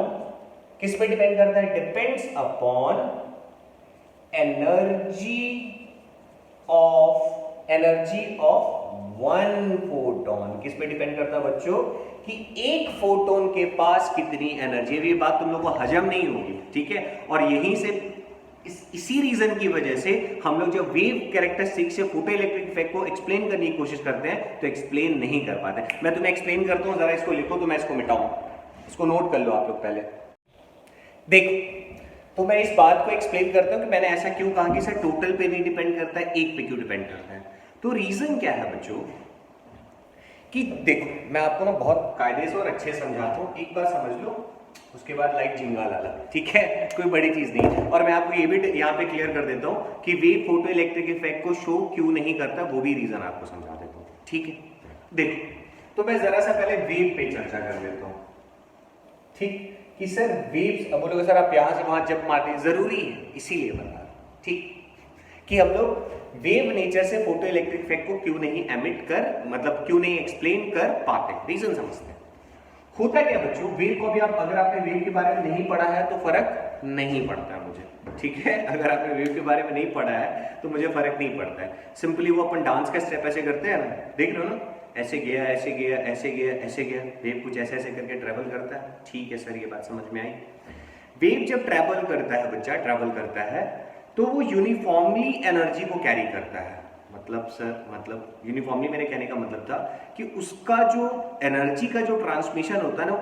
S1: किस पे डिपेंड करता है, depends upon energy of one photon. किस पे डिपेंड करता है बच्चों, कि एक फोटोन के पास कितनी एनर्जी है। ये बात तुम लोगों को हजम नहीं होगी, ठीक है, और यहीं से इसी रीजन की वजह से हम लोग जब वेव कैरेक्टरिस्टिक्स से फोटो इलेक्ट्रिक इफेक्ट को एक्सप्लेन करने की कोशिश करते हैं तो एक्सप्लेन नहीं कर पाते। मैं तुम्हें एक्सप्लेन करता हूं, जरा इसको लिखो तो मैं इसको मिटाऊं, इसको नोट कर लो आप लोग पहले। देखो, तो मैं इस बात को एक्सप्लेन करता हूं कि मैंने ऐसा क्यों कहा कि सर टोटल पे नहीं डिपेंड करता है, एक पे क्यों डिपेंड करता है। तो रीजन क्या है बच्चों, कि देखो मैं आपको ना बहुत कायदे से और अच्छे समझाता हूं, एक बार समझ लो, उसके बाद लाइक जिंगा लाला, ठीक है, कोई बड़ी चीज नहीं। और मैं आपको ये भी यहाँ पे क्लियर कर देता हूं कि वेव फोटो इलेक्ट्रिक इफेक्ट को शो क्यों नहीं करता, वो भी रीजन आपको समझा देता हूं। ठीक है, देखो तो मैं जरा सा पहले वेव पे चर्चा कर लेता हूं। ठीक, कि सर वेव्स, अब बोलोगे सर आप यहां से वहां जब मारते, जरूरी है इसीलिए बता रहा हूं, ठीक, कि हम लोग वेव नेचर से फोटो इलेक्ट्रिक इफेक्ट को क्यों नहीं एमिट कर, मतलब क्यों नहीं एक्सप्लेन कर पाते, रीजन समझते हैं। होता क्या बच्चों, वेव को भी आप, अगर आपने वेव के बारे में नहीं पढ़ा है तो फर्क नहीं पड़ता है मुझे, ठीक है, अगर आपने वेव के बारे में नहीं पढ़ा है तो मुझे फर्क नहीं पड़ता है। सिंपली वो अपन डांस का स्टेप ऐसे करते हैं ना, देख रहे हो ना, ऐसे गया ऐसे गया ऐसे गया ऐसे गया, वेव कुछ ऐसे ऐसे करके ट्रेवल करता है। ठीक है सर, ये बात समझ में आई। वेव जब ट्रेवल करता है बच्चा, ट्रेवल करता है तो वो यूनिफॉर्मली एनर्जी को कैरी करता है। मतलब सर, मतलब यूनिफॉर्मली मेरे कहने का मतलब था कि उसका जो एनर्जी का जो ट्रांसमिशन होता है ना, वो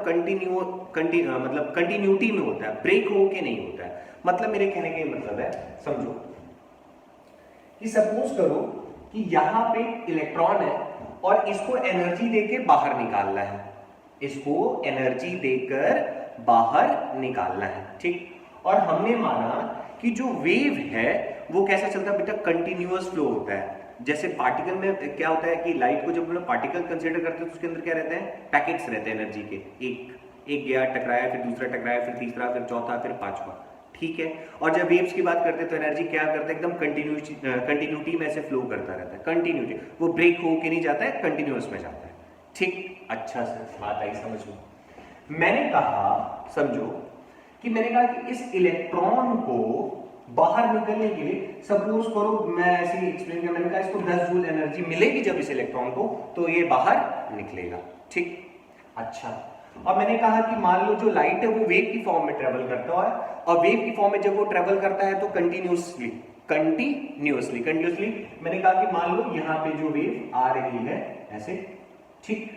S1: मतलब कंटिन्यूटी में होता है, ब्रेक होके नहीं होता है। मतलब मेरे कहने का मतलब है, समझो कि सपोज करो कि यहां पे इलेक्ट्रॉन है और इसको एनर्जी देके बाहर निकालना है, इसको एनर्जी देकर बाहर निकालना है, ठीक। और हमने माना कि जो वेव है वो कैसा चलता है बेटा, कंटिन्यूअस फ्लो होता है। जैसे पार्टिकल में क्या होता है कि लाइट को जब हम लोग पार्टिकल कंसीडर करते हैं तो उसके अंदर क्या रहते हैं, पैकेट्स रहते हैं एनर्जी के, एक गया टकराया, फिर दूसरा टकराया, फिर तीसरा, फिर चौथा, फिर पांचवा, ठीक है। और जब वेव्स की बात करते हैं तो एनर्जी क्या करता है, एकदम कंटिन्यूटी में ऐसे फ्लो करता रहता है, कंटिन्यूटी, वो ब्रेक होके नहीं जाता है, कंटिन्यूअस में जाता है, ठीक। अच्छा सर, बात आई समझ में। मैंने कहा, समझो कि मैंने कहा कि इस इलेक्ट्रॉन को बाहर निकलने के लिए, सपोज करो मैं ऐसे ही एक्सप्लेन किया, मैंने कहा इसको 10 जूल एनर्जी मिलेगी जब इस इलेक्ट्रॉन को, तो ये बाहर निकलेगा, ठीक। अच्छा, और मैंने कहा कि मान लो जो लाइट है वो वेव की फॉर्म में ट्रेवल करता है, और वेव की फॉर्म में जब वो ट्रेवल करता है तो कंटिन्यूअसली मैंने कहा कि मान लो यहां पे जो वेव आ रही है ऐसे, ठीक,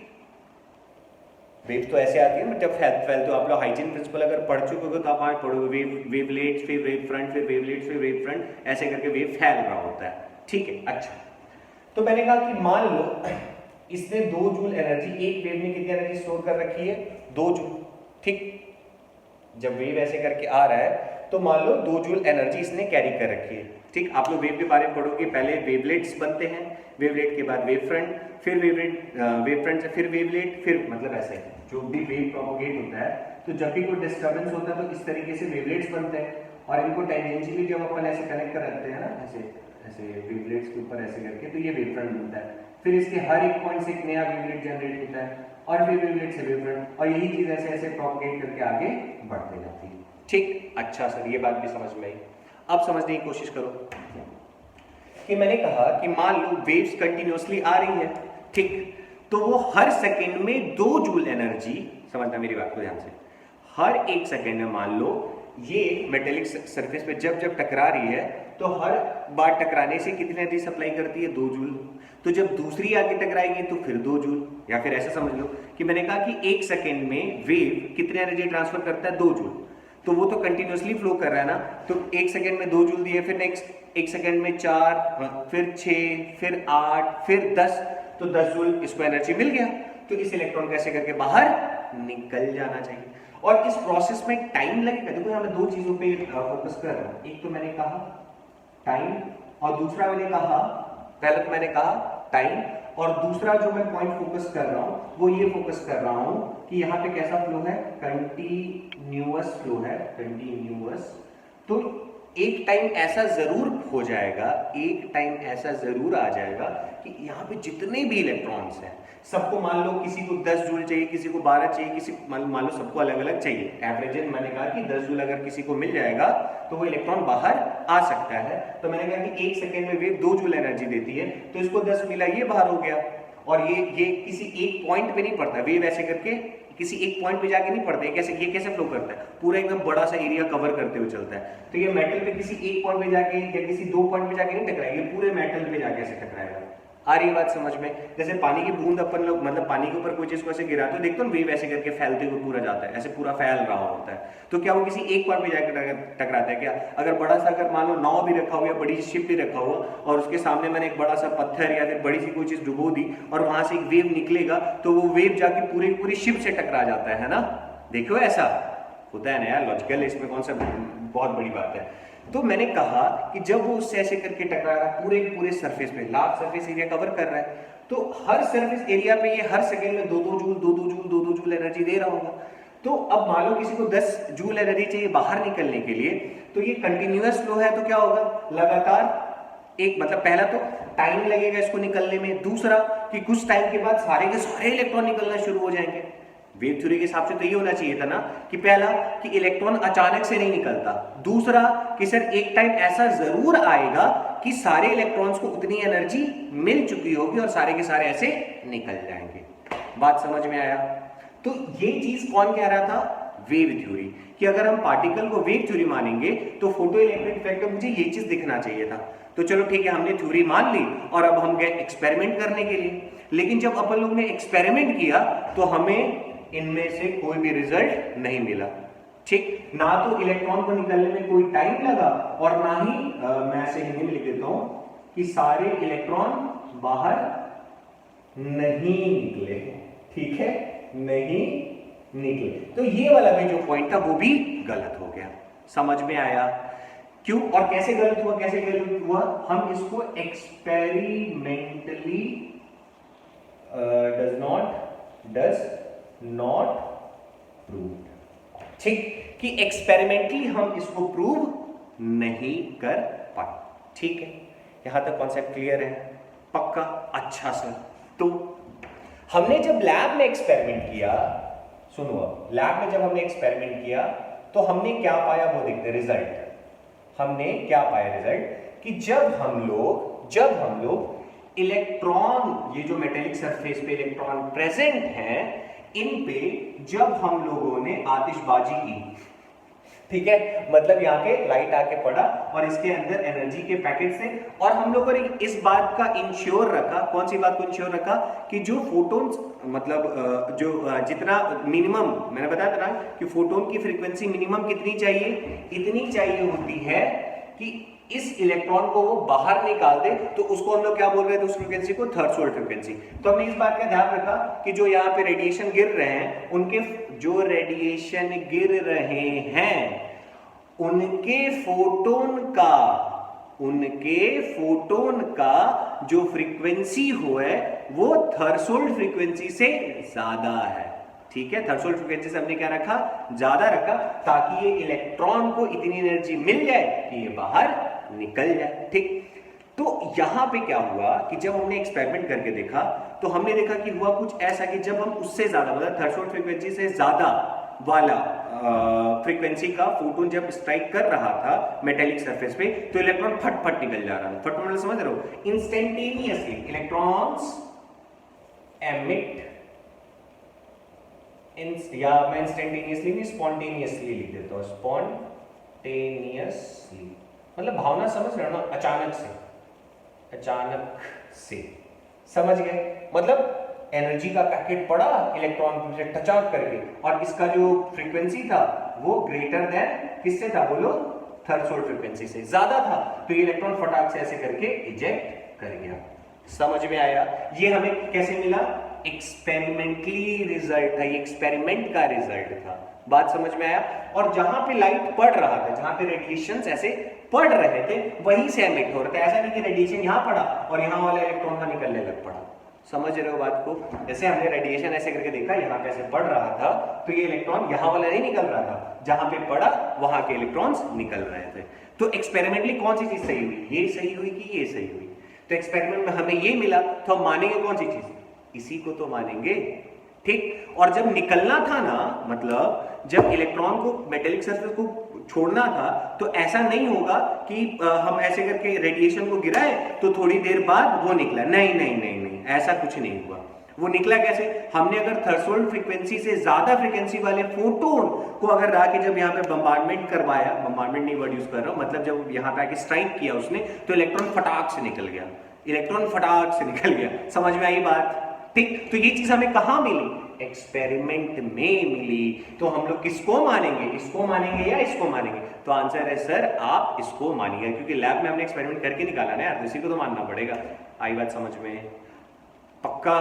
S1: वेव तो ऐसे आती है ना, जब फैल तो आप लोग हाइजीन प्रिंसिपल अगर पढ़ चुके हो तो आप वहां पढ़ोगे, वेवलेट्स, फिर वेव फ्रंट, फिर वेवलेट्स, फिर वेव फ्रंट, ऐसे करके वेव फैल रहा होता है, ठीक है। अच्छा, तो मैंने कहा कि मान लो इसने 2 जूल एनर्जी, एक वेव में कितनी एनर्जी स्टोर कर रखी है, 2 जूल, ठीक। जब वेव ऐसे करके आ रहा है तो मान लो 2 जूल एनर्जी इसने कैरी कर रखी है, ठीक। आप लोग वेव के बारे में पढ़ोगे, पहले वेवलेट्स बनते हैं, वेवलेट के बाद वेव फ्रंट, फिर वेव फ्रंट से फिर वेवलेट, फिर मतलब ऐसे जो भी वेव प्रोपोगेट होता है तो जब भी कोई डिस्टर्बेंस होता है तो इस तरीके से वेवलेट्स बनते हैं, और इनको टेंजेंशियली जब अपन ऐसे कनेक्ट कर रखते हैं ना, ऐसे वेवलेट्स के ऊपर ऐसे करके, तो ये वेव फ्रंट बनता है। फिर इसके हर एक पॉइंट से एक नया वेवलेट जनरेट होता है, और फिर वेवलेट से वेव फ्रंट, और यही चीज ऐसे ऐसे प्रोपोगेट करके आगे बढ़ते जाती है, ठीक। अच्छा सर, ये बात भी समझ में आई। अब समझने की कोशिश करो कि मैंने कहा कि मान लो वेव्स कंटिन्यूअसली आ रही है, ठीक, तो वो हर सेकेंड में 2 जूल एनर्जी, समझना मेरी बात को ध्यान से, हर 1 सेकेंड में मान लो ये मेटेलिक सरफेस पे जब जब टकरा रही है तो हर बार टकराने से कितनी एनर्जी सप्लाई करती है, 2 जूल। तो जब दूसरी आगे टकराएगी तो फिर 2 जूल, या फिर ऐसा समझ लो कि मैंने कहा कि 1 सेकेंड में वेव कितनी एनर्जी ट्रांसफर करता है, 2 जूल। तो वो तो कंटिन्यूअसली फ्लो कर रहा है ना, तो 1 सेकेंड में 2 जूल दिए, फिर नेक्स्ट 1 सेकेंड में 4, फिर 6, फिर 8, फिर 10, तो 10 जूल इसको एनर्जी मिल गया। तो इस इलेक्ट्रॉन को ऐसे करके बाहर निकल जाना चाहिए। और इस प्रोसेस में टाइम लगेगा। देखो यहाँ मैं 2 चीजों पे फोकस कर रहा हूँ, एक तो मैंने कहा टाइम और दूसरा मैंने कहा, पहले तो मैंने कहा टाइम और दूसरा जो मैं पॉइंट फोकस कर रहा हूं वो ये फोकस कर रहा हूं कि यहाँ पे कैसा फ्लो है, कंटिन्यूअस फ्लो है, कंटिन्यूअस। तो एक टाइम ऐसा जरूर हो जाएगा, एक टाइम ऐसा जरूर आ जाएगा कि यहाँ पे जितने भी इलेक्ट्रॉन्स हैं सबको, मान लो किसी को 10 जूल चाहिए, किसी को 12 चाहिए, किसी मान लो सबको अलग अलग चाहिए। एवरेज मैंने कहा कि 10 जूल अगर किसी को मिल जाएगा तो वो इलेक्ट्रॉन बाहर आ सकता है। तो मैंने कहा कि 1 सेकेंड में वेव 2 जूल एनर्जी देती है, तो इसको 10 मिला, ये बाहर हो गया। और ये किसी एक पॉइंट पे नहीं पड़ता, वेव ऐसे करके किसी एक पॉइंट पे जाके नहीं पड़ता है। ये कैसे फ्लो करता है, पूरा एकदम बड़ा सा एरिया कवर करते हुए चलता है। तो ये मेटल पे किसी एक पॉइंट पे जाके या किसी 2 पॉइंट पे जाके नहीं टकराएगा, ये पूरे मेटल पे जाके ऐसे टकराएगा। आ रही बात समझ में? जैसे पानी की बूंद अपन लोग, मतलब पानी के ऊपर कोई चीज को ऐसे गिराते हो, देखते हो वेव ऐसे करके फैलते हुए पूरा जाता है, ऐसे पूरा फैल रहा होता है। तो क्या वो किसी एक पॉइंट पे जाकर टकराता है क्या? अगर बड़ा सा, अगर मान लो नाव भी रखा हुआ या बड़ी सी शिप भी रखा हुआ और उसके सामने मैंने एक बड़ा सा पत्थर या फिर बड़ी सी कोई चीज डुबो दी और वहां से एक वेव निकलेगा, तो वो वेव जाके पूरी शिप से टकरा जाता है ना? देखो ऐसा होता है ना यार, लॉजिकल, इसमें कौन सा बहुत बड़ी बात है। तो मैंने कहा कि जब वो उससे ऐसे करके टकरा रहा है, पूरे सरफेस पे, लार्ज सरफेस एरिया कवर कर रहा है, तो हर सरफेस एरिया पे ये हर सेकंड में 2-2 जूल एनर्जी दे रहा होगा। तो अब मान लो किसी को 10 जूल एनर्जी चाहिए बाहर निकलने के लिए, तो ये कंटिन्यूअस फ्लो है, तो क्या होगा, लगातार एक, मतलब पहला तो टाइम लगेगा इसको निकलने में, दूसरा कि कुछ टाइम के बाद सारे के सारे इलेक्ट्रॉन निकलना शुरू हो जाएंगे। वेव थ्योरी के हिसाब से तो ये होना चाहिए था ना कि पहला कि इलेक्ट्रॉन अचानक से नहीं निकलता, दूसरा कि सर एक टाइम ऐसा जरूर आएगा कि सारे इलेक्ट्रॉन्स को उतनी एनर्जी मिल चुकी होगी और सारे के सारे ऐसे निकल जाएंगे। बात समझ में आया? तो ये चीज कौन कह रहा था? वेव थ्योरी, कि अगर हम पार्टिकल को वेव थ्योरी मानेंगे तो फोटो इलेक्ट्रिक इफेक्ट में मुझे ये चीज दिखना चाहिए था। तो चलो ठीक है, हमने थ्योरी मान ली और अब हम गए एक्सपेरिमेंट करने के लिए। लेकिन जब अपन लोग ने एक्सपेरिमेंट किया तो हमें इनमें से कोई भी रिजल्ट नहीं मिला। ठीक, ना तो इलेक्ट्रॉन को निकलने में कोई टाइम लगा और ना ही मैं ऐसे हिंदी में लिख देता हूं कि सारे इलेक्ट्रॉन बाहर नहीं निकले। ठीक है, नहीं निकले। तो ये वाला भी जो पॉइंट था वो भी गलत हो गया। समझ में आया क्यों और कैसे गलत हुआ? कैसे गलत हुआ? हम इसको एक्सपेरिमेंटली डज नॉट प्रूव। ठीक, कि एक्सपेरिमेंटली हम इसको प्रूव नहीं कर पाए। ठीक है, यहां तक कॉन्सेप्ट क्लियर है? पक्का? अच्छा सर, तो हमने जब लैब में एक्सपेरिमेंट किया, सुनो, अब लैब में जब हमने एक्सपेरिमेंट किया तो हमने क्या पाया वो देखते, रिजल्ट। हमने क्या पाया रिजल्ट कि जब हम लोग इलेक्ट्रॉन, ये जो मेटेलिक सरफेस पे इलेक्ट्रॉन प्रेजेंट हैं, इन पे जब हम लोगों ने आतिशबाजी की, ठीक है, मतलब यहाँ पे लाइट आके पड़ा और इसके अंदर एनर्जी के पैकेट से, और हम लोगों ने इस बात का इंश्योर रखा, कौन सी बात को इंश्योर रखा कि जो फोटोन्स, मतलब जो जितना मिनिमम मैंने बताया था ना कि फोटोन की फ्रीक्वेंसी मिनिमम कितनी चाहिए, इतनी चाहिए होती है कि इस इलेक्ट्रॉन को वो बाहर निकाल दे, तो उसको हम लोग क्या बोल रहे थे, उस फ्रीक्वेंसी को थर्सोल्ड फ्रीक्वेंसी। तो हमने इस बात का ध्यान रखा कि जो यहाँ पे रेडिएशन गिर रहे हैं, उनके जो रेडिएशन गिर रहे हैं उनके फोटोन का जो फ्रीक्वेंसी हो है वो थर्सोल्ड फ्रीक्वेंसी से ज्यादा है। ठीक है, थर्सोल्ड फ्रीक्वेंसी से हमने क्या रखा, ज्यादा रखा, ताकि ये इलेक्ट्रॉन को इतनी एनर्जी मिल जाए कि ये बाहर निकल जाए। ठीक, तो यहां पे क्या हुआ कि जब हमने एक्सपेरिमेंट करके देखा तो हमने देखा कि हुआ कुछ ऐसा कि जब हम उससे ज्यादा, मतलब थर्सोल्ड फ्रीक्वेंसी से ज्यादा वाला फ्रीक्वेंसी का फोटोन जब स्ट्राइक कर रहा था मेटेलिक सरफेस पे तो इलेक्ट्रॉन फट फट निकल जा रहा था। फट मतलब समझ रहे हो, इंस्टेंटेनियसली इलेक्ट्रॉन्स एमिट, या मैं इंस्टेंटेनियसली नहीं स्पॉन्टेनियसली लिख देता हूं, स्पॉन्टेनियसली मतलब भावना समझ रहे हो ना, अचानक से, अचानक से, समझ गए। मतलब एनर्जी का पैकेट पड़ा इलेक्ट्रॉन पे टचआउट करके और इसका जो फ्रीक्वेंसी था वो ग्रेटर देन किससे था बोलो, थ्रेशोल्ड फ्रीक्वेंसी से ज्यादा था, तो ये इलेक्ट्रॉन फटाक से ऐसे करके इजेक्ट कर गया। समझ में आया? ये हमें कैसे मिला? एक्सपेरिमेंटली रिजल्ट था, ये एक्सपेरिमेंट का रिजल्ट था। बात समझ में आया? और जहां पे लाइट पड़ रहा था, जहां पे रेडिएशंस ऐसे पड़ रहे थे वहीं से एमिट हो रहा था। ऐसा नहीं कि रेडिएशन यहां पड़ा और यहां वाला इलेक्ट्रॉन का निकलने लग पड़ा। समझ रहे हो बात को? जैसे हमने रेडिएशन ऐसे करके देखा, यहाँ पे ऐसे पड़ रहा था तो ये इलेक्ट्रॉन यहाँ वाला नहीं निकल रहा था, जहां पे पड़ा वहां के इलेक्ट्रॉन्स निकल रहे थे। तो एक्सपेरिमेंटली कौन सी चीज सही हुई? ये सही हुई कि ये सही हुई? तो एक्सपेरिमेंट में हमें ये मिला तो हम मानेंगे कौन सी चीज? इसी को तो मानेंगे, ठीक। और जब निकलना था ना, मतलब जब इलेक्ट्रॉन को मेटेलिक सरफेस को छोड़ना था तो ऐसा नहीं होगा कि हम ऐसे करके रेडिएशन को गिराए तो थोड़ी देर बाद वो निकला। नहीं नहीं नहीं नहीं, ऐसा कुछ नहीं हुआ। वो निकला कैसे? हमने अगर थ्रेशोल्ड फ्रीक्वेंसी से ज्यादा फ्रीक्वेंसी वाले फोटोन को अगर ला के जब यहाँ पे बम्बार्डमेंट करवाया, बम्बार्डमेंट नहीं वर्ड यूज कर रहा हूं, मतलब जब यहाँ पे आके स्ट्राइक किया उसने तो इलेक्ट्रॉन फटाक से निकल गया, इलेक्ट्रॉन फटाक से निकल गया। समझ में आई बात? ठीक। तो ये चीज हमें कहां मिली? एक्सपेरिमेंट में मिली। तो हम लोग किसको मानेंगे? इसको मानेंगे या इसको मानेंगे? तो आंसर है सर आप इसको मानिए, क्योंकि लैब में हमने एक्सपेरिमेंट करके निकाला ना यार, इसी को तो मानना पड़ेगा। आई बात समझ में? पक्का?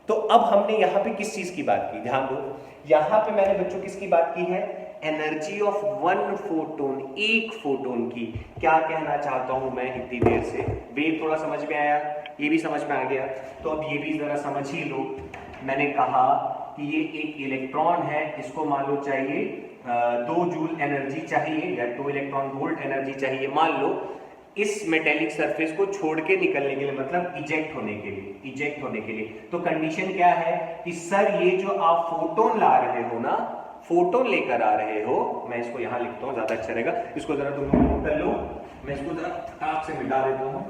S1: तो अब हमने यहां पे किस चीज की बात की, ध्यान दो। यहां पे मैंने बच्चों किसकी बात की है? एनर्जी ऑफ वन फोटोन, एक फोटोन की। क्या कहना चाहता हूं मैं इतनी देर से? वेव थोड़ा समझ में आया? ये भी समझ में आ गया? तो अब ये भी जरा समझ ही लो। मैंने कहा कि ये एक इलेक्ट्रॉन है, इसको मान लो चाहिए 2 जूल एनर्जी चाहिए या 2 इलेक्ट्रॉन वोल्ट एनर्जी चाहिए, मान लो इस मेटेलिक सरफेस को छोड़ के निकलने के लिए, मतलब इजेक्ट होने के लिए, इजेक्ट होने के लिए। तो कंडीशन क्या है कि सर ये जो आप फोटोन ला रहे हो ना, फोटोन लेकर आ रहे हो, मैं इसको यहां लिखता हूं ज्यादा अच्छा रहेगा, इसको जरा तुम लोग नोट कर लो, मैं इसको जरा फटाक से मिटा देता हूं।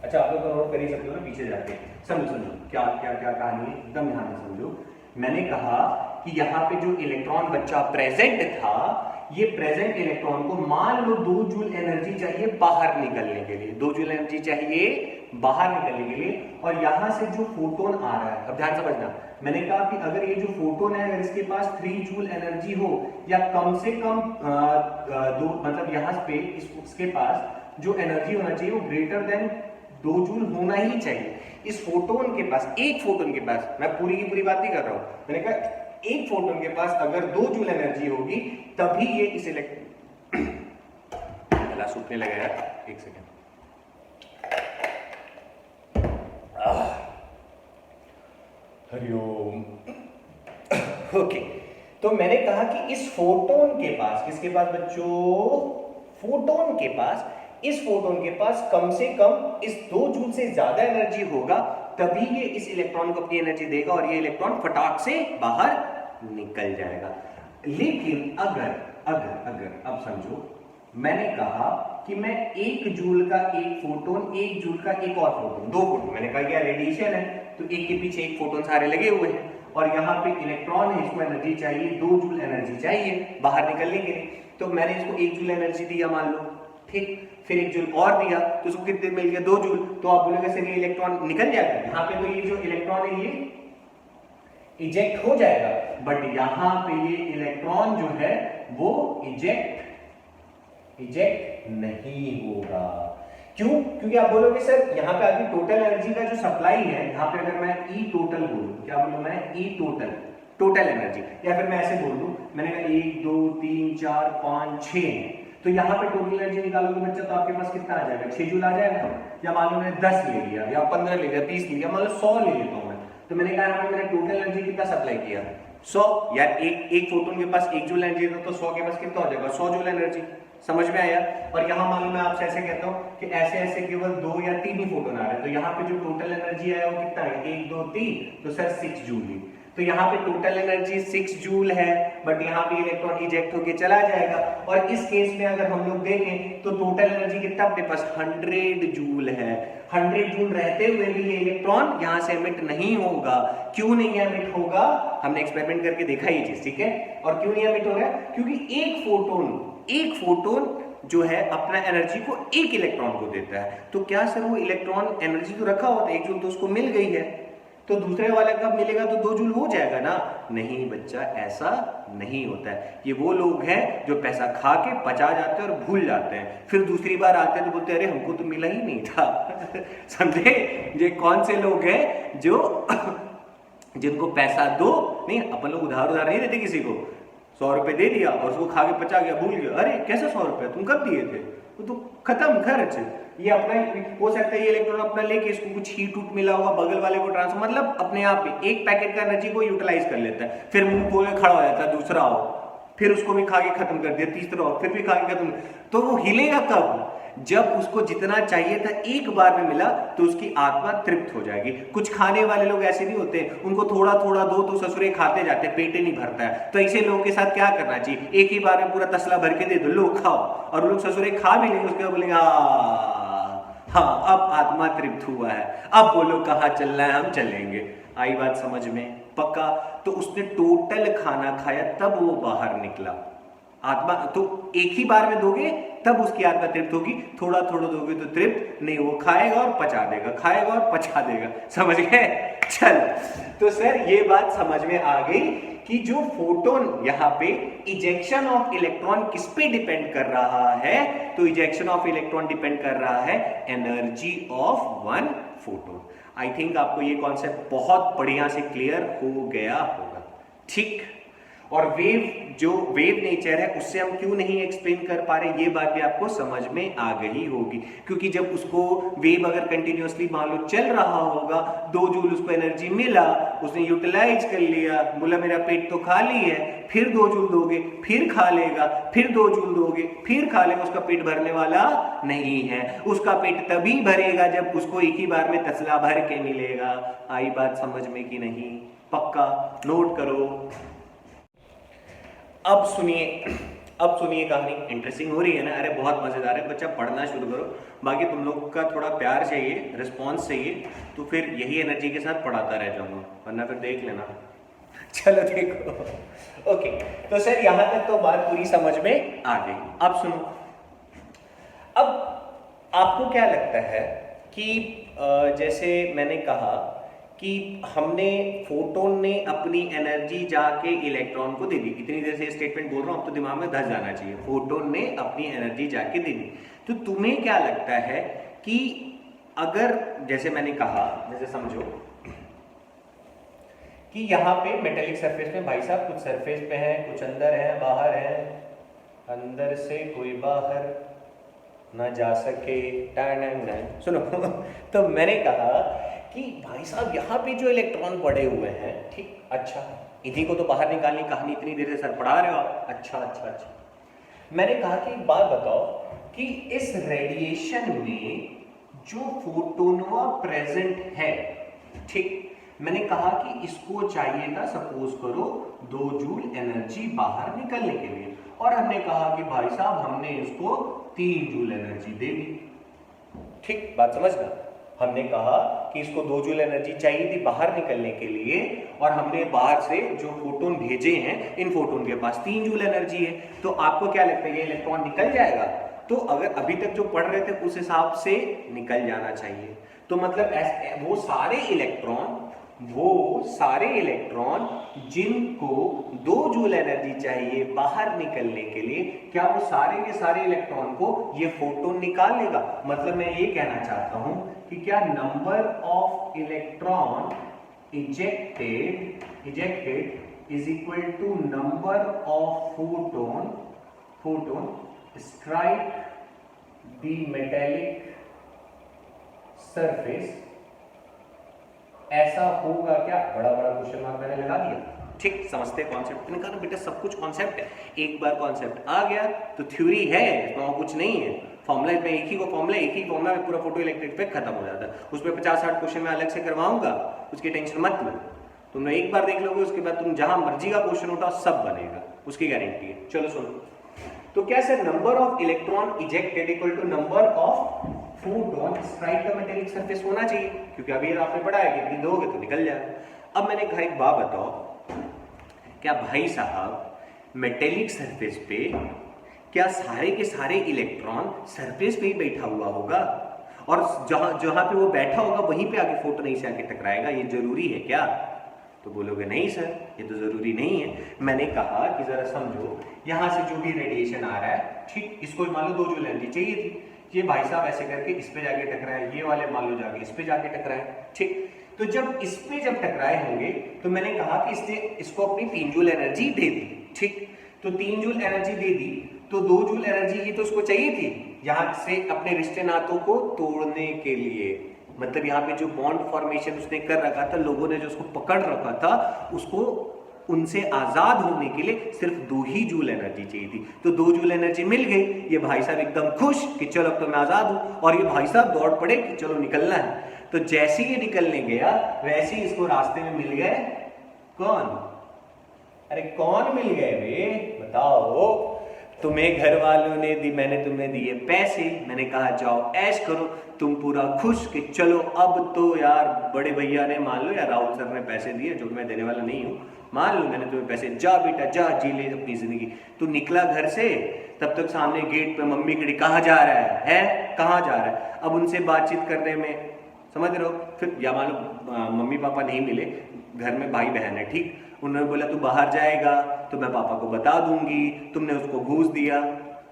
S1: अच्छा आप लोग तो नोट कर ही सकते हो ना पीछे जाके। समझो क्या क्या क्या कहानी है, एकदम ध्यान से समझो। मैंने कहा कि यहाँ पे जो इलेक्ट्रॉन बच्चा प्रेजेंट था, ये प्रेजेंट इलेक्ट्रॉन को मान लो 2 जूल एनर्जी चाहिए बाहर निकलने के लिए, 2 जूल एनर्जी चाहिए बाहर निकलने के लिए, और यहां से जो फोटोन आ रहा है, अब ध्यान समझना, मैंने कहा कि अगर ये जो फोटोन है अगर इसके पास 3 जूल एनर्जी हो या कम से कम मतलब यहाँ पे इसके पास जो एनर्जी होना चाहिए वो ग्रेटर देन 2 जूल होना ही चाहिए। इस फोटोन के पास, एक फोटोन के पास, मैं पूरी की पूरी बात नहीं कर रहा हूं, मैंने कहा एक फोटोन के पास अगर 2 जूल एनर्जी होगी तभी ये इस गला सूखने लगा यार, एक सेकेंड। हरिओम। ओके, तो मैंने कहा कि इस फोटोन के पास, किसके पास बच्चों? फोटोन के पास, इस फोटोन के पास कम से कम इस 2 जूल से ज्यादा एनर्जी होगा, तभी ये इस इलेक्ट्रॉन को अपनी एनर्जी देगा और ये इलेक्ट्रॉन फटाक से बाहर निकल जाएगा। लेकिन अगर अगर अगर अब समझो, मैंने कहा कि मैं 1 जूल का एक फोटोन, 1 जूल का एक और फोटोन, 2 फोटोन, मैंने कहा क्या रेडिएशन है तो एक के पीछे एक फोटोन सारे लगे हुए हैं, और यहाँ पे इलेक्ट्रॉन है, इसको एनर्जी चाहिए 2 जूल एनर्जी चाहिए बाहर निकलने के लिए, तो मैंने इसको 1 जूल एनर्जी दिया मान लो, ठीक। फिर 1 जूल और दिया तो उसको कितने मिल गया? 2 जूल। तो आप बोलोगे सर ये इलेक्ट्रॉन निकल जाएगा, यहाँ पे तो ये जो इलेक्ट्रॉन है ये इजेक्ट हो जाएगा, बट यहां पे ये इलेक्ट्रॉन जो है वो इजेक्ट नहीं होगा। क्यों? क्योंकि आप बोलोगे सर यहाँ पे आपकी टोटल एनर्जी का जो सप्लाई है, यहाँ पे अगर मैं ई टोटल बोलूं, क्या बोलूं मैं? ई टोटल एनर्जी, या फिर मैं ऐसे बोल दूं, मैंने कहा 1 2 3 4 5 6 है, तो यहाँ पे टोटल एनर्जी निकालोगे बच्चा तो आपके पास कितना आ जाएगा? 6 जूल आ जाएगा। या मान लो मैंने 10 ले लिया या 15 ले लिया, 20 ले लिया, मान लो 100 ले लेता हूं मैं, तो मैंने कहा यहाँ पे मैंने टोटल एनर्जी कितना सप्लाई किया? 100। यार एक फोटोन के पास 1 जूल एनर्जी था तो 100 के पास कितना हो जाएगा? 100 जूल एनर्जी। समझ में आया? और यहाँ मान लो मैं आपसे ऐसे कहता हूँ कि ऐसे ऐसे केवल 2 या 3 ही फोटोन आ रहे हैं, तो यहाँ पे जो टोटल एनर्जी आया वो कितना है? 1 2 3, तो सर 6 जूल ही। तो तो यहाँ पे टोटल एनर्जी 6 जूल है, बट यहाँ पे इलेक्ट्रॉन इजेक्ट होके चला जाएगा। और इस केस में अगर हम लोग देखें तो टोटल एनर्जी कितना अपने पास 100 जूल है। 100 जूल रहते हुए भी ये इलेक्ट्रॉन यहाँ से एमिट नहीं होगा। क्यों नहीं एमिट होगा, हमने एक्सपेरिमेंट करके देखा ये चीज, ठीक है। और क्यों नहीं एमिट हो रहा है, क्योंकि एक फोटोन जो है अपना एनर्जी को एक इलेक्ट्रॉन को देता है। तो क्या सर वो इलेक्ट्रॉन एनर्जी तो रखा होता है, 1 जूल तो उसको मिल गई है, तो दूसरे वाले का मिलेगा तो 2 जूल हो जाएगा ना। नहीं बच्चा, ऐसा नहीं होता है। ये वो लोग हैं जो पैसा खा के पचा जाते हैं और भूल जाते हैं, फिर दूसरी बार आते हैं तो बोलते हैं अरे हमको तो मिला ही नहीं था। समझे, ये कौन से लोग हैं जो जिनको पैसा दो, नहीं अपन लोग उधार नहीं देते किसी को। 100 रुपए दे दिया और उसको खा के पचा गया, भूल गया, अरे कैसे 100 रुपए तुम कब दिए थे, तो खत्म खर्च। ये अपना हो सकता है ये इलेक्ट्रॉन अपना लेके इसको कुछ हीट उट मिला होगा, बगल वाले को ट्रांसफर, मतलब अपने आप में एक पैकेट का एनर्जी को यूटिलाइज कर लेता है, फिर मुंह खोल के खड़ा हो जाता है, दूसरा हो, फिर उसको भी खा के खत्म कर दिया, तीसरा हो, फिर भी खा के खत्म। तो वो हिलेगा कब, जब उसको जितना चाहिए था एक बार में मिला तो उसकी आत्मा तृप्त हो जाएगी। कुछ खाने वाले लोग ऐसे भी होते हैं, उनको थोड़ा थोड़ा दो तो ससुरे खाते जाते, पेट ही नहीं भरता है। तो ऐसे लोगों के साथ क्या करना चाहिए, एक ही बार में पूरा तसला भर के दे दो, लो खाओ, और लोग ससुरे खा भी लेंगे, उसके बाद बोलेंगे हाँ अब आत्मा तृप्त हुआ है, अब बोलो कहाँ चलना है, हम चलेंगे। आई बात समझ में, पक्का। तो उसने टोटल खाना खाया तब वो बाहर निकला। आत्मा तो एक ही बार में दोगे तब उसकी आत्मा तृप्त होगी, थोड़ा थोड़ा दोगे तो तृप्त नहीं, वो खाएगा और पचा देगा, खाएगा और पचा देगा। समझ गए, चल। तो सर ये बात समझ में आ गई कि जो फोटोन यहाँ पे इजेक्शन ऑफ इलेक्ट्रॉन किस पे डिपेंड कर रहा है, तो इजेक्शन ऑफ इलेक्ट्रॉन डिपेंड कर रहा है energy of one photon. I think आपको ये कॉन्सेप्ट बहुत बढ़िया से क्लियर हो गया होगा, ठीक। और वेव नेचर है उससे हम क्यों नहीं एक्सप्लेन कर पा रहे, ये बात भी आपको समझ में आ गई होगी। क्योंकि जब उसको वेव अगर कंटिन्यूअसली मान लो चल रहा होगा, 2 जूल उसको एनर्जी मिला, उसने यूटिलाइज कर लिया, बोला मेरा पेट तो खाली है, फिर 2 जूल दोगे, फिर खा लेगा, फिर 2 जूल दोगे, फिर खा लेगा, उसका पेट भरने वाला नहीं है। उसका पेट तभी भरेगा जब उसको एक ही बार में तसला भर के मिलेगा। आई बात समझ में कि नहीं, पक्का नोट करो। अब सुनिए कहानी इंटरेस्टिंग हो रही है ना, अरे बहुत मजेदार है। बच्चा पढ़ना शुरू करो, बाकी तुम लोग का थोड़ा प्यार चाहिए, रिस्पॉन्स चाहिए, तो फिर यही एनर्जी के साथ पढ़ाता रह जाऊंगा, वरना फिर देख लेना। चलो देखो, ओके। तो सर यहां तक तो बात पूरी समझ में आ गई। अब सुनो, अब आपको क्या लगता है कि जैसे मैंने कहा कि हमने फोटोन ने अपनी एनर्जी जाके इलेक्ट्रॉन को दे दी, इतनी देर से स्टेटमेंट बोल रहा हूं, अब तो दिमाग में धस जाना चाहिए, फोटोन ने अपनी एनर्जी जाके दे दी। तो तुम्हें क्या लगता है कि अगर जैसे मैंने कहा, जैसे समझो कि यहाँ पे मेटेलिक सरफेस में भाई साहब कुछ सरफेस पे है, कुछ अंदर है, बाहर है, अंदर से कोई बाहर ना जा सके, सुनो। तो मैंने कहा कि भाई साहब यहाँ पे जो इलेक्ट्रॉन पड़े हुए हैं, ठीक, अच्छा, इन्हीं को तो बाहर निकालने कहानी इतनी देर से सर पढ़ा रहे हो आप, अच्छा। मैंने कहा कि एक बात बताओ कि इस रेडिएशन में जो फोटोनवा प्रेजेंट है, ठीक, मैंने कहा कि इसको चाहिए था सपोज करो 2 जूल एनर्जी बाहर निकलने के लिए, और हमने कहा कि भाई साहब हमने इसको 3 जूल एनर्जी दे दी, ठीक, बात समझना। हमने कहा कि इसको 2 जूल एनर्जी चाहिए थी बाहर निकलने के लिए, और हमने बाहर से जो फोटोन भेजे हैं, इन फोटोन के पास 3 जूल एनर्जी है। तो आपको क्या लगता है ये इलेक्ट्रॉन निकल जाएगा? तो अगर अभी तक जो पढ़ रहे थे उस हिसाब से निकल जाना चाहिए। तो मतलब वो सारे इलेक्ट्रॉन जिनको 2 जूल एनर्जी चाहिए बाहर निकलने के लिए, क्या वो सारे के सारे इलेक्ट्रॉन को ये फोटोन निकाल लेगा? मतलब मैं ये कहना चाहता हूं कि क्या number of electron ejected is equal to number of photon strike the metallic surface, ऐसा होगा क्या? बड़ा क्वेश्चन मार्क मैंने लगा दिया, ठीक, समझते कॉन्सेप्ट। मैंने कहा बेटा सब कुछ कॉन्सेप्ट है, एक बार कॉन्सेप्ट आ गया तो थ्योरी है, इसमें कुछ नहीं है। फॉर्मूला में एक ही फॉर्मूला में पूरा फोटो इलेक्ट्रिक इफेक्ट खत्म हो जाता है। उसमें 50-60 क्वेश्चन मैं अलग से करवाऊंगा, उसकी टेंशन मत लो। तुम एक बार देख लोगे उसके बाद तुम जहां मर्जी का क्वेश्चन उठाओ सब बनेगा, उसकी गारंटी है। चलो सुनो, तो क्या sir number of electron ejected equal to number of photon strike the metallic surface होना चाहिए, क्योंकि अभी आपने पढ़ा है कि इतनी दोगे तो निकल जाएगा। अब मैंने कहा एक बात बताओ, क्या भाई साहब मेटेलिक सरफेस पे क्या सारे के सारे इलेक्ट्रॉन सरफेस पे ही बैठा हुआ होगा और जहां जहां पे वो बैठा होगा वहीं पे आके फोटोन नहीं से आके टकराएगा, ये जरूरी है क्या? तो बोलोगे नहीं सर ये तो जरूरी नहीं है। मैंने कहा कि जरा समझो, यहां से जो भी रेडिएशन आ रहा है, ठीक, इसको मान लो 2 जूल एनर्जी चाहिए थी, ये भाई साहब ऐसे करके इस पे जाके टकराए, ये वाले मान लो जाके इस पे जाके टकराए, ठीक। तो जब इस पे जब टकराए होंगे तो मैंने कहा कि इसने इसको अपनी 3 जूल एनर्जी दे दी, ठीक। तो 3 जूल एनर्जी दे दी तो 2 जूल एनर्जी ही तो उसको चाहिए थी यहां से अपने रिश्ते नातों को तोड़ने के लिए। मतलब यहाँ पे जो बॉन्ड फॉर्मेशन उसने कर रखा था, लोगों ने जो उसको पकड़ रखा था, उसको उनसे आजाद होने के लिए सिर्फ 2 ही जूल एनर्जी चाहिए थी। तो 2 जूल एनर्जी मिल गई, ये भाई साहब एकदम खुश कि चलो अब तो मैं आजाद हूं, और ये भाई साहब दौड़ पड़े कि चलो निकलना है। तो जैसे ही ये निकलने गया वैसे ही इसको रास्ते में मिल गए कौन? अरे कौन मिल गए वे बताओ? तुम्हें घर वालों ने दी, मैंने तुम्हें दिए पैसे, मैंने कहा जाओ ऐश करो, तुम पूरा खुश कि चलो अब तो यार बड़े भैया ने, मान लो या राहुल सर ने पैसे दिए, जो मैं देने वाला नहीं हूं, मान लो मैंने तुम्हें पैसे, जा बेटा जा जी ले अपनी जिंदगी। तू निकला घर से, तब तक सामने गेट पे मम्मी खड़ी, कहाँ जा रहा है कहाँ जा रहा है? अब उनसे बातचीत करने में, समझ रहे हो, फिर या मान लो मम्मी पापा नहीं मिले, घर में भाई बहन है, ठीक, उन्होंने बोला तू बाहर जाएगा तो मैं पापा को बता दूंगी, तुमने उसको घूस दिया,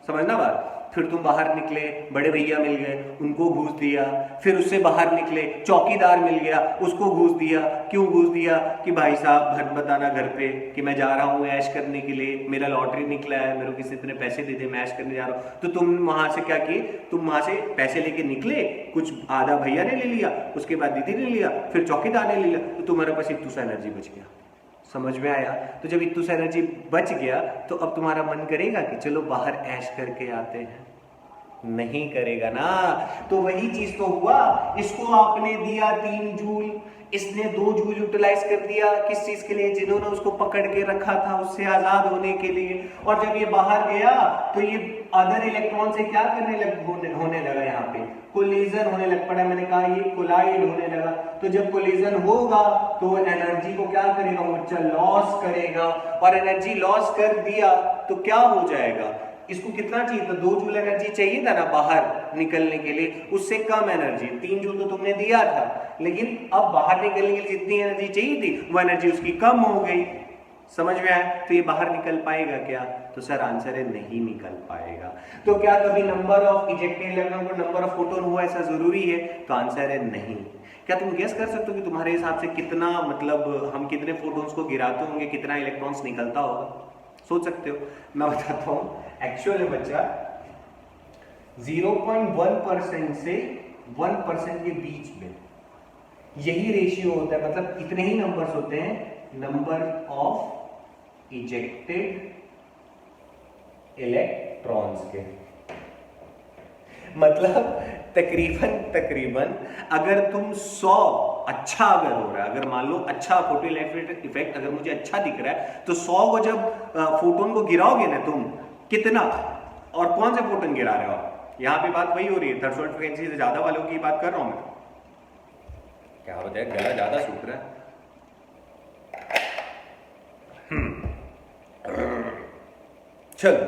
S1: समझना बात। फिर तुम बाहर निकले, बड़े भैया मिल गए, उनको घूस दिया, फिर उससे बाहर निकले, चौकीदार मिल गया, उसको घूस दिया। क्यों घूस दिया? कि भाई साहब घर बताना घर पे कि मैं जा रहा हूँ ऐश करने के लिए, मेरा लॉटरी निकला है, मेरे को किसी इतने पैसे दे दे, मैं ऐश करने जा रहा हूँ। तो तुम वहां से क्या किए? तुम वहां से पैसे लेके निकले, कुछ आधा भैया ने ले लिया, उसके बाद दीदी ने लिया, फिर चौकीदार ने ले लिया, तो तुम्हारे पास इतनी सा एनर्जी बच गया। समझ में आया? तो जब इतनी सा एनर्जी बच गया तो अब तुम्हारा मन करेगा कि चलो बाहर ऐश करके आते हैं? नहीं करेगा ना। तो वही चीज तो हुआ, इसको आपने दिया 3 जूल, इसने 2 जूल यूटिलाइज कर दिया किस चीज के लिए? जिन्होंने उसको पकड़ के रखा था उससे आजाद होने के लिए। और जब ये बाहर गया तो ये अदर इलेक्ट्रॉन से क्या होने लगा, यहाँ पे कोलिजन होने लग पड़ा। मैंने कहा ये कोलाइड होने लगा। तो जब कोलिजन होगा तो एनर्जी को क्या करेगा? वो बच्चा लॉस करेगा, और एनर्जी लॉस कर दिया तो क्या हो जाएगा? इसको कितना चाहिए था? 2 जूल एनर्जी चाहिए था ना बाहर निकलने के लिए, उससे कम एनर्जी, 3 जूल तो तुमने दिया था, लेकिन अब बाहर निकलने के लिए जितनी एनर्जी चाहिए थी वो एनर्जी उसकी कम हो गई। समझ में आया? तो ये बाहर निकल पाएगा क्या? तो सर आंसर है नहीं निकल पाएगा। तो क्या कभी नंबर ऑफ इजेक्टेड इलेक्ट्रॉन को नंबर ऑफ फोटोन हुआ ऐसा जरूरी है? तो आंसर है नहीं। क्या तुम गेस कर सकते हो कि तुम्हारे हिसाब से कितना, मतलब हम कितने फोटोन्स को गिराते होंगे, कितना इलेक्ट्रॉन्स निकलता होगा? सोच सकते हो? मैं बताता हूं, एक्चुअल में बच्चा 0.1% से 1% के बीच में यही रेशियो होता है, मतलब इतने ही नंबर्स होते हैं नंबर ऑफ इजेक्टेड इलेक्ट्रॉन्स के। मतलब तकरीबन अगर तुम 100 अच्छा अगर हो रहा है, अगर मान लो अच्छा फोटो इफेक्ट अगर मुझे अच्छा दिख रहा है, तो 100 को जब फोटोन को गिराओगे ना तुम, कितना और कौन से फोटोन गिरा रहे हो? यहाँ पे बात वही हो रही है, थ्रेशोल्ड फ्रीक्वेंसी से ज्यादा वालों की बात कर रहा हूं मैं। क्या होता है, गला ज्यादा सूख रहा है। चलो,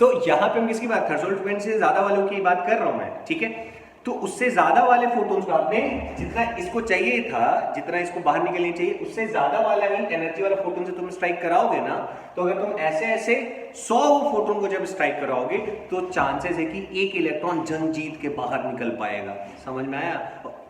S1: तो यहां पे हम किसकी बात, थ्रेशोल्ड फ्रीक्वेंसी से ज्यादा वालों की बात कर रहा हूं मैं, ठीक है। तो उससे ज्यादा वाले फोटोन्स को आपने जितना इसको चाहिए था, जितना इसको बाहर निकलनी चाहिए, उससे ज्यादा वाला ही एनर्जी वाला फोटोन से तुम स्ट्राइक कराओगे ना, तो अगर तुम ऐसे ऐसे 100 फोटोन को जब स्ट्राइक कराओगे तो चांसेस है कि एक इलेक्ट्रॉन जंग जीत के बाहर निकल पाएगा। समझ में आया?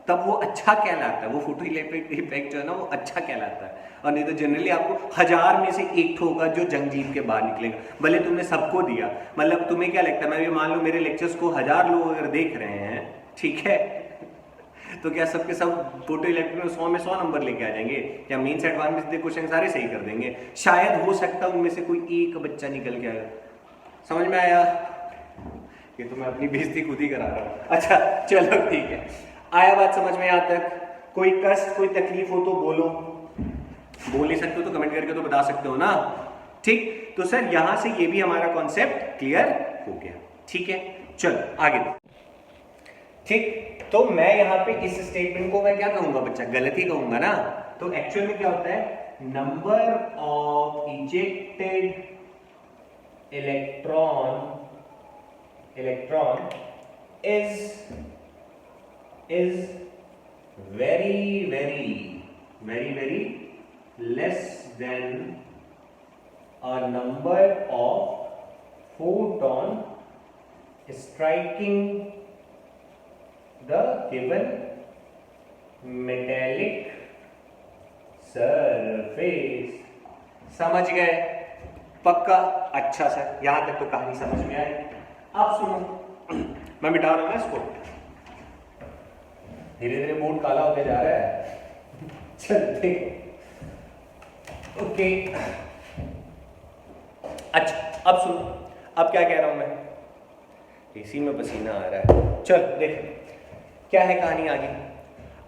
S1: तब वो अच्छा कहलाता है, वो फोटो इलेक्ट्रिक इफेक्ट जो है ना वो अच्छा कहलाता है। और नहीं तो जनरली आपको 1000 में से एक होगा जो जंग जीत के बाहर निकलेगा, भले तुमने सबको दिया। मतलब तुम्हें क्या लगता है, मैं भी मान लो मेरे लेक्चर्स को 1000 लोग अगर देख रहे हैं, ठीक है, तो क्या सबके सब फोटो इलेक्ट्रिक में 100 में 100 नंबर लेके आ जाएंगे? या मेन से एडवांस में क्वेश्चन सारे सही कर देंगे? शायद हो सकता है उनमें से कोई एक बच्चा निकल के आएगा। समझ में आया? ये तो मैं अपनी बेइज्जती खुद ही करा रहा हूं। अच्छा चलो ठीक है, आया बात समझ में? यहां तक कोई कष्ट कोई तकलीफ हो तो बोलो। बोल नहीं सकते हो तो कमेंट करके तो बता सकते हो ना। ठीक, तो सर यहां से ये भी हमारा कॉन्सेप्ट क्लियर हो गया। ठीक है, चलो आगे। ठीक, तो मैं यहां पे इस स्टेटमेंट को मैं क्या कहूंगा बच्चा, गलत ही कहूंगा ना। तो एक्चुअल में क्या होता है, number of ejected electron is very less than a number of photon striking the given metallic surface। समझ गए? पक्का? अच्छा सर, यहां तक तो कहानी समझ में आई। अब सुनो, मैं मिटा रहा हूं ना इसको, धीरे धीरे बोर्ड काला होते जा रहा है। चलते ओके। अच्छा अब सुनो, अब क्या कह रहा हूं मैं, इसी में पसीना आ रहा है। चल देख क्या है कहानी आगे।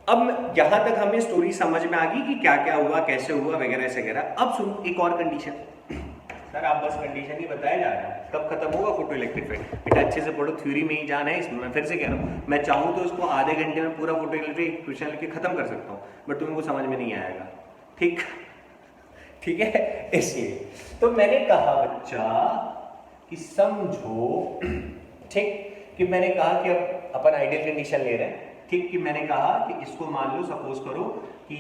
S1: अब यहां तक हमें स्टोरी समझ में आ गई कि क्या क्या हुआ, कैसे हुआ, वगैरह वगैरह। अब सुनो एक और कंडीशन। सर आप बस कंडीशन ही बताए जा रहे हैं, कब खत्म होगा फोटो इलेक्ट्रिक इफेक्ट? बेटा अच्छे से पढ़ो, थ्योरी में ही जाना है इसमें। मैं फिर से कह रहा हूँ, मैं चाहूँ तो इसको आधे घंटे में पूरा फोटो इलेक्ट्रिक इक्वेशन लेके खत्म कर सकता हूँ, बट तुमको समझ में नहीं आएगा। ठीक ठीक है, इसलिए तो मैंने कहा बच्चा कि समझो, ठीक, कि मैंने कहा कि अब अपन आइडियल कंडीशन ले रहे हैं। ठीक, कि मैंने कहा कि इसको मान लो, सपोज करो कि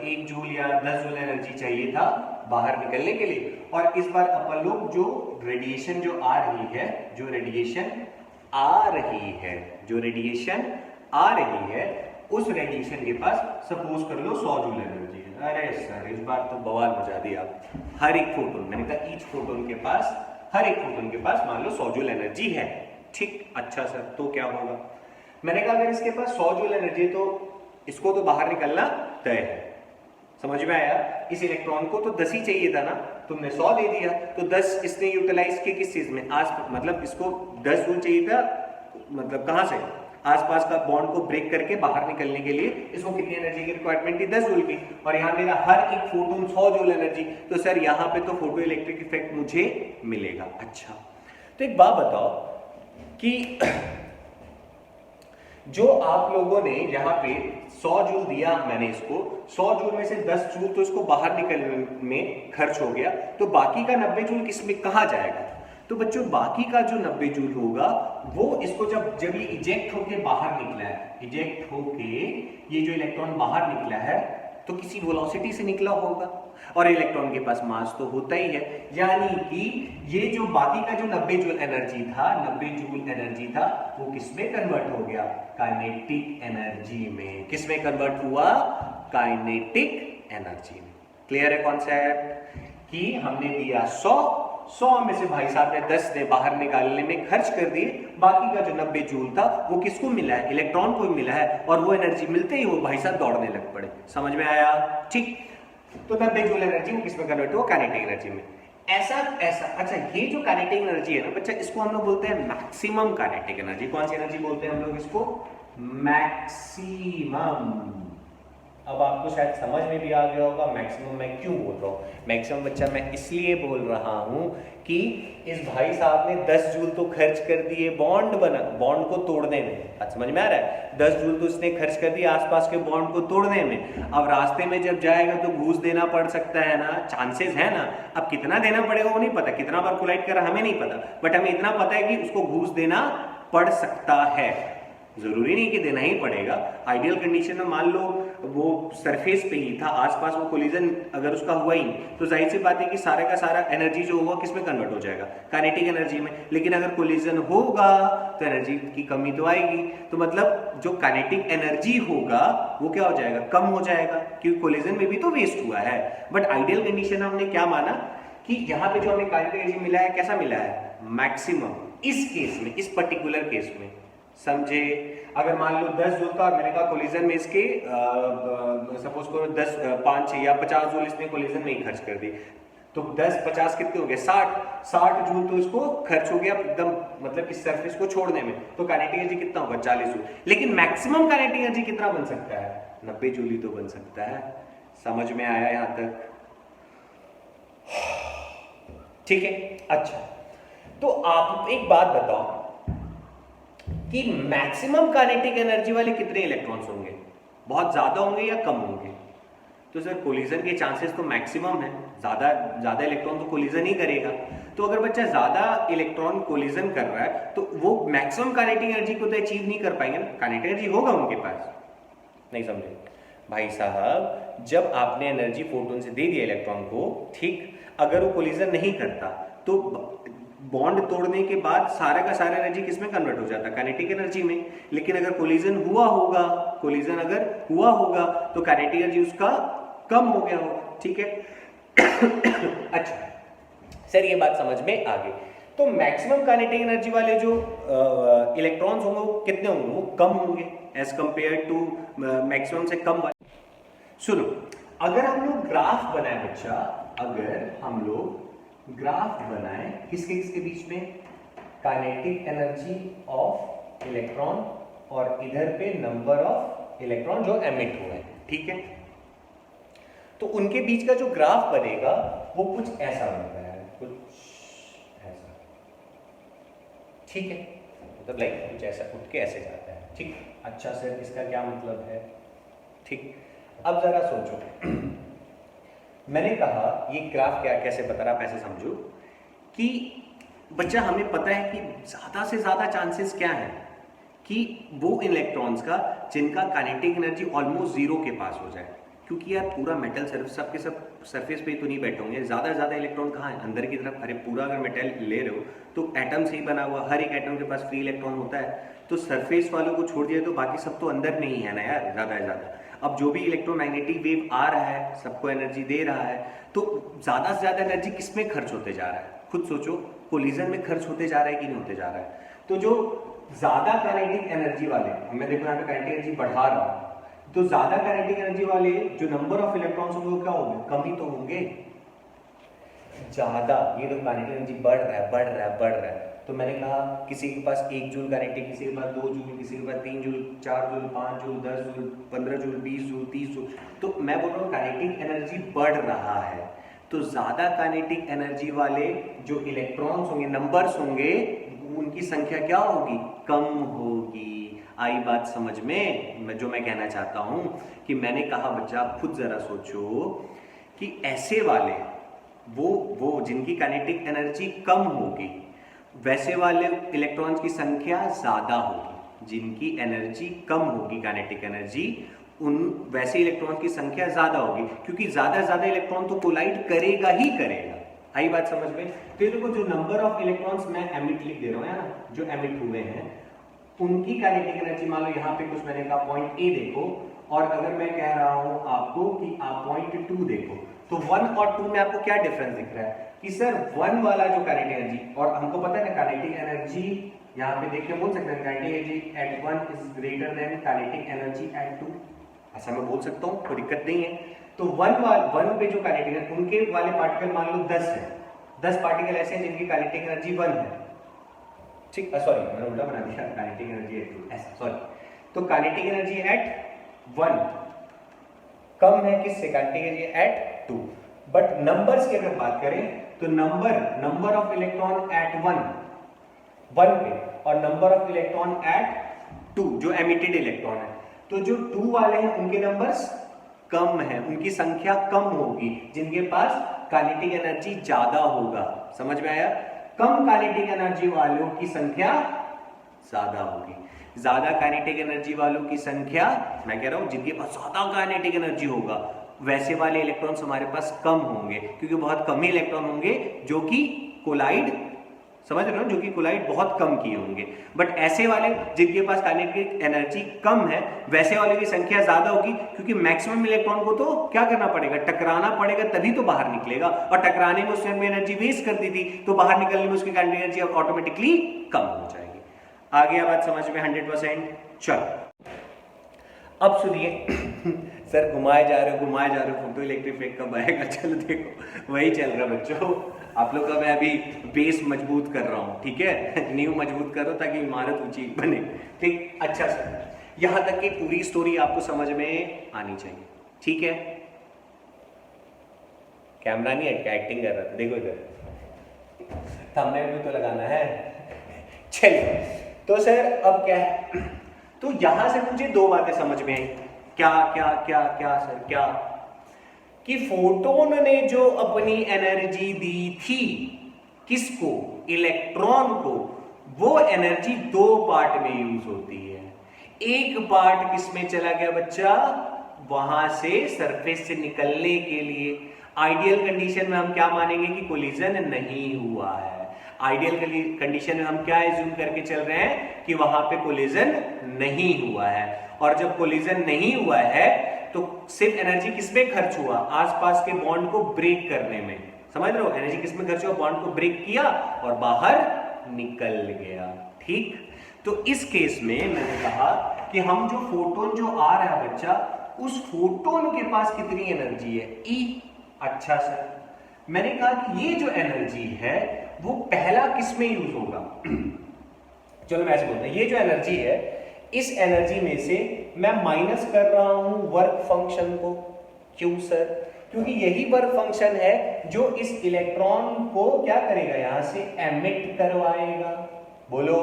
S1: 1 जूल या 10 जूल एनर्जी चाहिए था बाहर निकलने के लिए, और इस बार अपन लोग जो रेडिएशन जो आ रही है, जो रेडिएशन आ रही है, उस रेडिएशन के पास सपोज कर लो 100 जूल एनर्जी है। अरे सर इस बार तो बवाल मचा दिया। हर एक फोटोन, मैंने कहा ईच फोटोन के पास, हर एक फोटोन के पास मान लो 100 जूल एनर्जी है। ठीक, अच्छा सर तो क्या होगा? मैंने कहा अगर इसके पास 100 जूल एनर्जी तो इसको तो बाहर निकलना तय है। समझ में आया? इस इलेक्ट्रॉन को तो 10 ही चाहिए था ना, तुमने 100 दे दिया, तो 10 इसने यूटिलाइज किया किस चीज में? मतलब इसको 10 जूल चाहिए था, मतलब कहां से? आसपास का बॉन्ड को ब्रेक करके बाहर निकलने के लिए इसको कितनी एनर्जी की रिक्वायरमेंट थी? 10 जूल की। और यहाँ मेरा हर एक फोटोन 100 जूल एनर्जी, तो सर यहाँ पे तो फोटो इलेक्ट्रिक इफेक्ट मुझे मिलेगा। अच्छा, तो एक बात बताओ कि जो आप लोगों ने यहाँ पे 100 जूल दिया, मैंने इसको 100 जूल में से 10 जूल तो इसको बाहर निकलने में खर्च हो गया, तो बाकी का 90 जूल किसमें कहाँ जाएगा? तो बच्चों बाकी का जो 90 जूल होगा वो इसको जब ये इजेक्ट होके बाहर निकला है, इजेक्ट होके ये जो इलेक्ट्रॉन बाहर निकला है तो किसी वेलोसिटी से निकला होगा, और इलेक्ट्रॉन के पास मास तो होता ही है, यानी कि ये जो बाकी का जो 90 जूल एनर्जी था वो किसमें कन्वर्ट हो गया? काइनेटिक एनर्जी में। किसमें कन्वर्ट हुआ? काइनेटिक एनर्जी में। क्लियर है कॉन्सेप्ट? कि हमने दिया 100 में से भाई साहब ने 10 ने बाहर निकालने में खर्च कर दिए, बाकी का जो 90 जूल था वो किसको मिला है? इलेक्ट्रॉन को मिला है, और वो एनर्जी मिलते ही वो भाई साहब दौड़ने लग पड़े। समझ में आया? ठीक, तो 90 जूल एनर्जी वो किसमें कन्वर्ट हुआ? काइनेटिक एनर्जी में। ऐसा अच्छा, ये जो काइनेटिक एनर्जी है ना बच्चा, इसको हम लोग बोलते हैं मैक्सिमम काइनेटिक एनर्जी। कौन सी एनर्जी बोलते हैं हम लोग इसको? मैक्सिमम। अब आपको शायद समझ में भी आ गया होगा मैक्सिमम मैं क्यों बोल रहा हूँ। मैक्सिमम बच्चा मैं इसलिए बोल रहा हूँ कि इस भाई साहब ने 10 जूल तो खर्च कर दिए बॉन्ड को तोड़ने में। अच्छा समझ में आ रहा है? 10 जूल तो इसने खर्च कर दिया आसपास के बॉन्ड को तोड़ने में। अब रास्ते में जब जाएगा तो घूस देना पड़ सकता है ना, चांसेस है ना। अब कितना देना पड़ेगा वो नहीं पता, कितना बार कोलाइड करा हमें नहीं पता, बट हमें इतना पता है कि उसको घूस देना पड़ सकता है। जरूरी नहीं कि देना ही पड़ेगा। आइडियल कंडीशन में मान लो वो सरफेस पे ही था, आसपास वो कोलिजन अगर उसका हुआ ही तो जाहिर सी बात है कि सारे का सारा एनर्जी जो होगा किसमें कन्वर्ट हो जाएगा? काइनेटिक एनर्जी में। लेकिन अगर कोलिजन होगा तो एनर्जी की कमी तो आएगी, तो मतलब जो काइनेटिक एनर्जी होगा वो क्या हो जाएगा? कम हो जाएगा, क्योंकि कोलिजन में भी तो वेस्ट हुआ है। बट आइडियल कंडीशन हमने क्या माना कि यहाँ पे जो हमें काइनेटिक एनर्जी मिला है कैसा मिला है? मैक्सिमम। इस केस में, इस पर्टिकुलर केस में समझे? अगर मान लो 10 जूल का, मैंने कहा कोलिजन में इसके सपोज करो 10 5 या 50 जूल इसने कोलिजन में ही खर्च कर दी, तो 10 50 कितने हो गए? 60 जूल तो इसको खर्च हो गया एकदम, मतलब इस सरफेस को छोड़ने में। तो काइनेटिक एनर्जी कितना होगा? 40 जूल। लेकिन मैक्सिमम काइनेटिक एनर्जी कितना बन सकता है? 90 जूल ही तो बन सकता है। समझ में आया यहाँ तक? ठीक है। अच्छा, तो आप एक बात बताओ कि मैक्सिमम काइनेटिक एनर्जी वाले कितने इलेक्ट्रॉन्स होंगे, बहुत ज्यादा होंगे या कम होंगे? तो सर कोलिजन के चांसेस तो मैक्सिमम है, ज्यादा ज्यादा इलेक्ट्रॉन तो कोलिजन ही करेगा। तो अगर बच्चा ज्यादा इलेक्ट्रॉन कोलिजन कर रहा है तो वो मैक्सिमम काइनेटिक एनर्जी को तो अचीव नहीं कर पाएंगे ना, काइनेटिक एनर्जी होगा उनके पास। नहीं समझे भाई साहब, जब आपने एनर्जी फोटोन से दे दिया इलेक्ट्रॉन को, ठीक, अगर वो कोलिजन नहीं करता तो बॉन्ड तोड़ने के बाद सारा का सारा एनर्जी किस में कन्वर्ट हो जाता है, काइनेटिक एनर्जी में। लेकिन अगर कोलिजन हुआ होगा, कोलिजन अगर हुआ होगा तो काइनेटिक एनर्जी उसका कम हो गया होगा, ठीक है। अच्छा सर, ये बात समझ में आ गई। तो मैक्सिमम काइनेटिक एनर्जी वाले जो इलेक्ट्रॉन्स होंगे वो कितने होंगे, वो कम होंगे एज कंपेयर टू मैक्सिमम से कम वाले। सुनो, अगर हम लोग ग्राफ बनाए बच्चा, अगर हम लोग ग्राफ बनाए किसके किसके बीच में, काइनेटिक एनर्जी ऑफ इलेक्ट्रॉन और इधर पे नंबर ऑफ इलेक्ट्रॉन जो एमिट हुए हैं, ठीक है। तो उनके बीच का जो ग्राफ बनेगा वो कुछ ऐसा बनता है, कुछ ऐसा, ठीक है, मतलब लाइक कुछ ऐसा उठ के ऐसे जाता है, ठीक। अच्छा सर, इसका क्या मतलब है, ठीक। अब जरा सोचो, मैंने कहा ये ग्राफ क्या कैसे बता रहा, आप ऐसे समझो कि बच्चा हमें पता है कि ज्यादा से ज्यादा चांसेस क्या है कि वो इलेक्ट्रॉन्स का जिनका काइनेटिक एनर्जी ऑलमोस्ट जीरो के पास हो जाए, क्योंकि यार पूरा मेटल सब के सब सरफेस पे तो नहीं बैठे होंगे, ज्यादा से ज्यादा इलेक्ट्रॉन कहाँ है, अंदर की तरफ। अरे पूरा अगर मेटल ले रहे हो तो एटम से ही बना हुआ, हर एक एटम के पास फ्री इलेक्ट्रॉन होता है, तो सरफेस वालों को छोड़ दिया तो बाकी सब तो अंदर में ही है ना यार, ज्यादा से ज्यादा। अब जो भी इलेक्ट्रोमैग्नेटिक वेव आ रहा है सबको एनर्जी दे रहा है, तो ज्यादा से ज्यादा एनर्जी किस में खर्च होते जा रहा है, खुद सोचो, कोलिजन में खर्च होते जा रहा है कि नहीं होते जा रहा है। तो जो ज्यादा काइनेटिक एनर्जी वाले, मैं देखो यहाँ पे काइनेटिक एनर्जी बढ़ा रहा हूँ, तो ज्यादा काइनेटिक एनर्जी वाले जो नंबर ऑफ इलेक्ट्रॉन्स होंगे वो क्या होंगे, कम ही तो होंगे। ज्यादा, ये तो काइनेटिक एनर्जी बढ़ रहा है बढ़ रहा है बढ़ रहा है, तो मैंने कहा किसी के पास 1 जूल काइनेटिक, किसी के पास 2 जूल, किसी के पास 3 joule, 4 joule, 5 joule, 10 joule, 15 joule, 20 joule, 30 joule, तो मैं बोल रहा हूँ काइनेटिक एनर्जी बढ़ रहा है। तो ज्यादा काइनेटिक एनर्जी वाले जो इलेक्ट्रॉन्स होंगे, नंबर्स होंगे, उनकी संख्या क्या होगी, कम होगी। आई बात समझ में, जो मैं कहना चाहता हूं कि मैंने कहा बच्चा खुद जरा सोचो कि ऐसे वाले वो जिनकी काइनेटिक एनर्जी कम होगी, वैसे वाले इलेक्ट्रॉन्स की संख्या ज्यादा होगी, जिनकी एनर्जी कम होगी काइनेटिक एनर्जी, उन वैसे इलेक्ट्रॉन्स की संख्या ज्यादा होगी, क्योंकि ज्यादा इलेक्ट्रॉन तो कोलाइड करेगा ही करेगा। आई बात समझ में। तो ये देखो, जो नंबर ऑफ इलेक्ट्रॉन्स मैं एमिट लिख दे रहा हूं है ना, जो एमिट हुए हैं उनकी काइनेटिक एनर्जी, मान लो यहाँ पे कुछ मैंने कहा पॉइंट ए देखो, और अगर मैं कह रहा हूं आपको कि आप पॉइंट 2 देखो, तो 1 और 2 में आपको क्या डिफरेंस दिख रहा है कि सर 1 वाला जो काइनेटिक एनर्जी, और हमको पता है ना काइनेटिक एनर्जी यहाँ पे देख के बोल सकते हैं kinetic energy at 1 is greater than kinetic energy at 2, ऐसा मैं बोल सकता हूँ, कोई दिक्कत नहीं है। तो 1 पे जो काइनेटिक है उनके वाले पार्टिकल मान लो 10 है, 10 पार्टिकल ऐसे हैं जिनकी काइनेटिक एनर्जी 1 है, ठीक, सॉरी मैंने उल्टा बना दिया, काइनेटिक एनर्जी एट 2 ऐसा, सॉरी। तो काइनेटिक एनर्जी एट 1 कम है किससे, kinetic energy at 2। But numbers की अगर बात करें तो नंबर ऑफ इलेक्ट्रॉन एट 1 पे और नंबर ऑफ इलेक्ट्रॉन एट 2 जो एमिटेड इलेक्ट्रॉन है, तो जो 2 वाले हैं उनके नंबर्स कम है, उनकी संख्या कम होगी, जिनके पास काइनेटिक एनर्जी ज्यादा होगा। समझ में आया, कम काइनेटिक एनर्जी वालों की संख्या ज्यादा होगी, ज्यादा काइनेटिक एनर्जी वालों की संख्या, मैं कह रहा हूं जिनके पास ज्यादा काइनेटिक एनर्जी होगा वैसे वाले इलेक्ट्रॉन्स हमारे पास कम होंगे, क्योंकि बहुत कम ही इलेक्ट्रॉन होंगे जो कि कोलाइड, समझ रहे हो, जो कि कोलाइड बहुत कम किए होंगे। बट ऐसे वाले जिनके पास काइनेटिक एनर्जी कम है वैसे वाले की संख्या ज्यादा होगी, क्योंकि मैक्सिमम इलेक्ट्रॉन को तो क्या करना पड़ेगा, टकराना पड़ेगा, तभी तो बाहर निकलेगा, और टकराने में उसने एनर्जी वेस्ट कर दी थी, तो बाहर निकलने में उसकी काइनेटिक एनर्जी ऑटोमेटिकली कम हो जाएगी। आ गया बात समझ में 100%। चलो अब सुनिए सर घुमाए जा रहे हो, फोटो इलेक्ट्रिक इफेक्ट कब आएगा, चलो देखो वही चल रहा है बच्चों, आप लोग का मैं अभी बेस मजबूत कर रहा हूँ, ठीक है, नींव मजबूत करो ताकि इमारत ऊंची बने, ठीक। अच्छा सर, यहां तक की पूरी स्टोरी आपको समझ में आनी चाहिए, ठीक है। कैमरा नहीं हटका, एक्टिंग कर रहा था, देखो इधर, थंबनेल भी तो लगाना है। चलिए, तो सर अब क्या है, तो यहां से मुझे दो बातें समझ में आई। क्या क्या क्या क्या सर, क्या कि फोटोन ने जो अपनी एनर्जी दी थी, किसको, इलेक्ट्रॉन को, वो एनर्जी दो पार्ट में यूज होती है। एक पार्ट किसमें चला गया बच्चा, वहां से सरफेस से निकलने के लिए। आइडियल कंडीशन में हम क्या मानेंगे कि कोलिजन नहीं हुआ है। आइडियल कंडीशन में हम क्या एज्यूम करके चल रहे हैं कि वहां पे कोलिजन नहीं हुआ है। और जब कोलिजन नहीं हुआ है तो सिर्फ एनर्जी किसमें खर्च हुआ, आसपास के बॉन्ड को ब्रेक करने में। समझ रहे हो, एनर्जी किसमें खर्च हुआ, बॉन्ड को ब्रेक किया और बाहर निकल गया। ठीक, तो इस केस में मैंने कहा कि हम जो फोटोन जो आ रहा है बच्चा, उस फोटोन के पास कितनी एनर्जी है, ई। अच्छा सर, मैंने कहा कि ये जो एनर्जी है वो पहला किसमें यूज होगा। चलो मैं ऐसे बोलता हूं, ये जो एनर्जी है, इस एनर्जी में से मैं माइनस कर रहा हूं वर्क फंक्शन को। क्यों सर, क्योंकि यही वर्क फंक्शन है जो इस इलेक्ट्रॉन को क्या करेगा, यहां से एमिट करवाएगा। बोलो,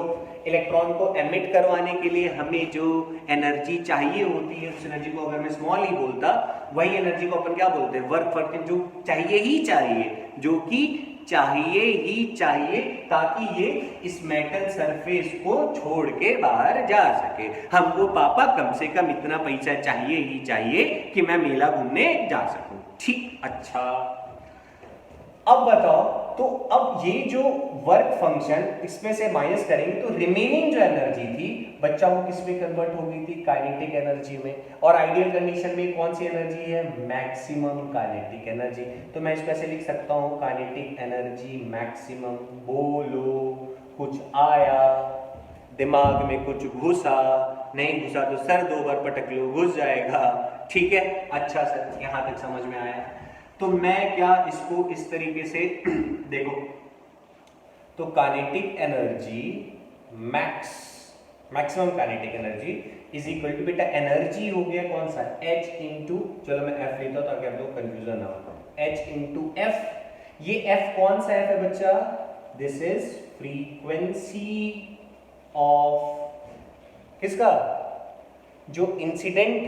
S1: इलेक्ट्रॉन को एमिट करवाने के लिए हमें जो एनर्जी चाहिए होती है, उस एनर्जी को अगर मैं स्मॉल ही बोलता, वही एनर्जी को अपन क्या बोलते हैं, वर्क फंक्शन। जो चाहिए ही चाहिए, जो कि चाहिए ही चाहिए, ताकि ये इस मेटल सरफेस को छोड़ के बाहर जा सके। हमको पापा कम से कम इतना पैसा चाहिए ही चाहिए कि मैं मेला घूमने जा सकूं। ठीक, अच्छा अब बताओ, तो अब ये जो वर्क फंक्शन इसमें से माइनस करेंगे तो रिमेनिंग जो एनर्जी थी बच्चा, वो किस में कन्वर्ट हो गई थी, काइनेटिक एनर्जी में। और आइडियल कंडीशन में कौन सी एनर्जी है, मैक्सिमम काइनेटिक एनर्जी। तो मैं इसमें से लिख सकता हूं काइनेटिक एनर्जी मैक्सिमम। बोलो, कुछ आया दिमाग में, कुछ घुसा, नहीं घुसा तो सर दो बार पटक लो, घुस जाएगा। ठीक है, अच्छा सर, यहां तक समझ में आया। तो मैं क्या इसको इस तरीके से देखो, तो kinetic energy maximum kinetic energy is equal to, बेटा एनर्जी हो गया कौन सा, H इंटू, चलो मैं F लेता हूं ताकि आप लोग कंफ्यूजन ना हो, H इंटू F। ये F कौन सा F है बच्चा, दिस इज फ्रीक्वेंसी ऑफ किसका, जो इंसिडेंट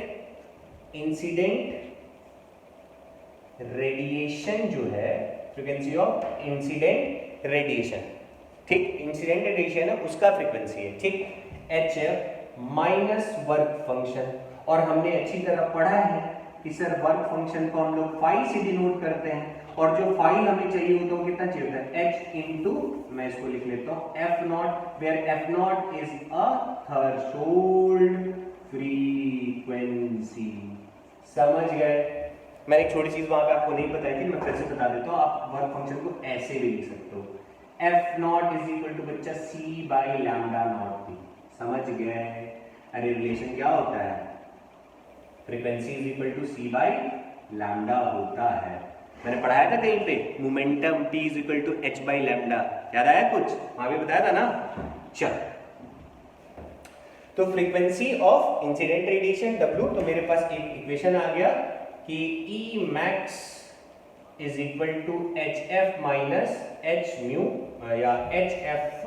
S1: रेडिएशन जो है, फ्रीक्वेंसी ऑफ इंसिडेंट रेडिएशन। ठीक, इंसिडेंट रेडिएशन है उसका फ्रीक्वेंसी है। ठीक, HF माइनस वर्क फंक्शन। और हमने अच्छी तरह पढ़ा है कि सर वर्क फंक्शन को हम लोग फाई से डिनोट करते हैं, और जो फाई हमें चाहिए होता है कितना चाहिए होता है, H इंटू, मैं इसको लिख लेता हूं F not, where F not is a threshold frequency. समझ गए। मैंने एक छोटी चीज वहां पे आपको नहीं बताई थी, मैं फिर से बता देता हूं। आप वर्क फंक्शन को ऐसे भी लिख सकते हो, F not is equal to बच्चा C by lambda not P। समझ गए। अरे रिलेशन क्या होता है, frequency is equal to C by lambda होता है। मैंने पढ़ाया था कहीं पे, momentum T is equal to H by lambda, याद आया कुछ, वहां भी बताया था ना। चल, तो frequency of incident radiation W, तो मेरे पास एक इक्वेशन आ गया कि E max is equal to HF minus H mu या HF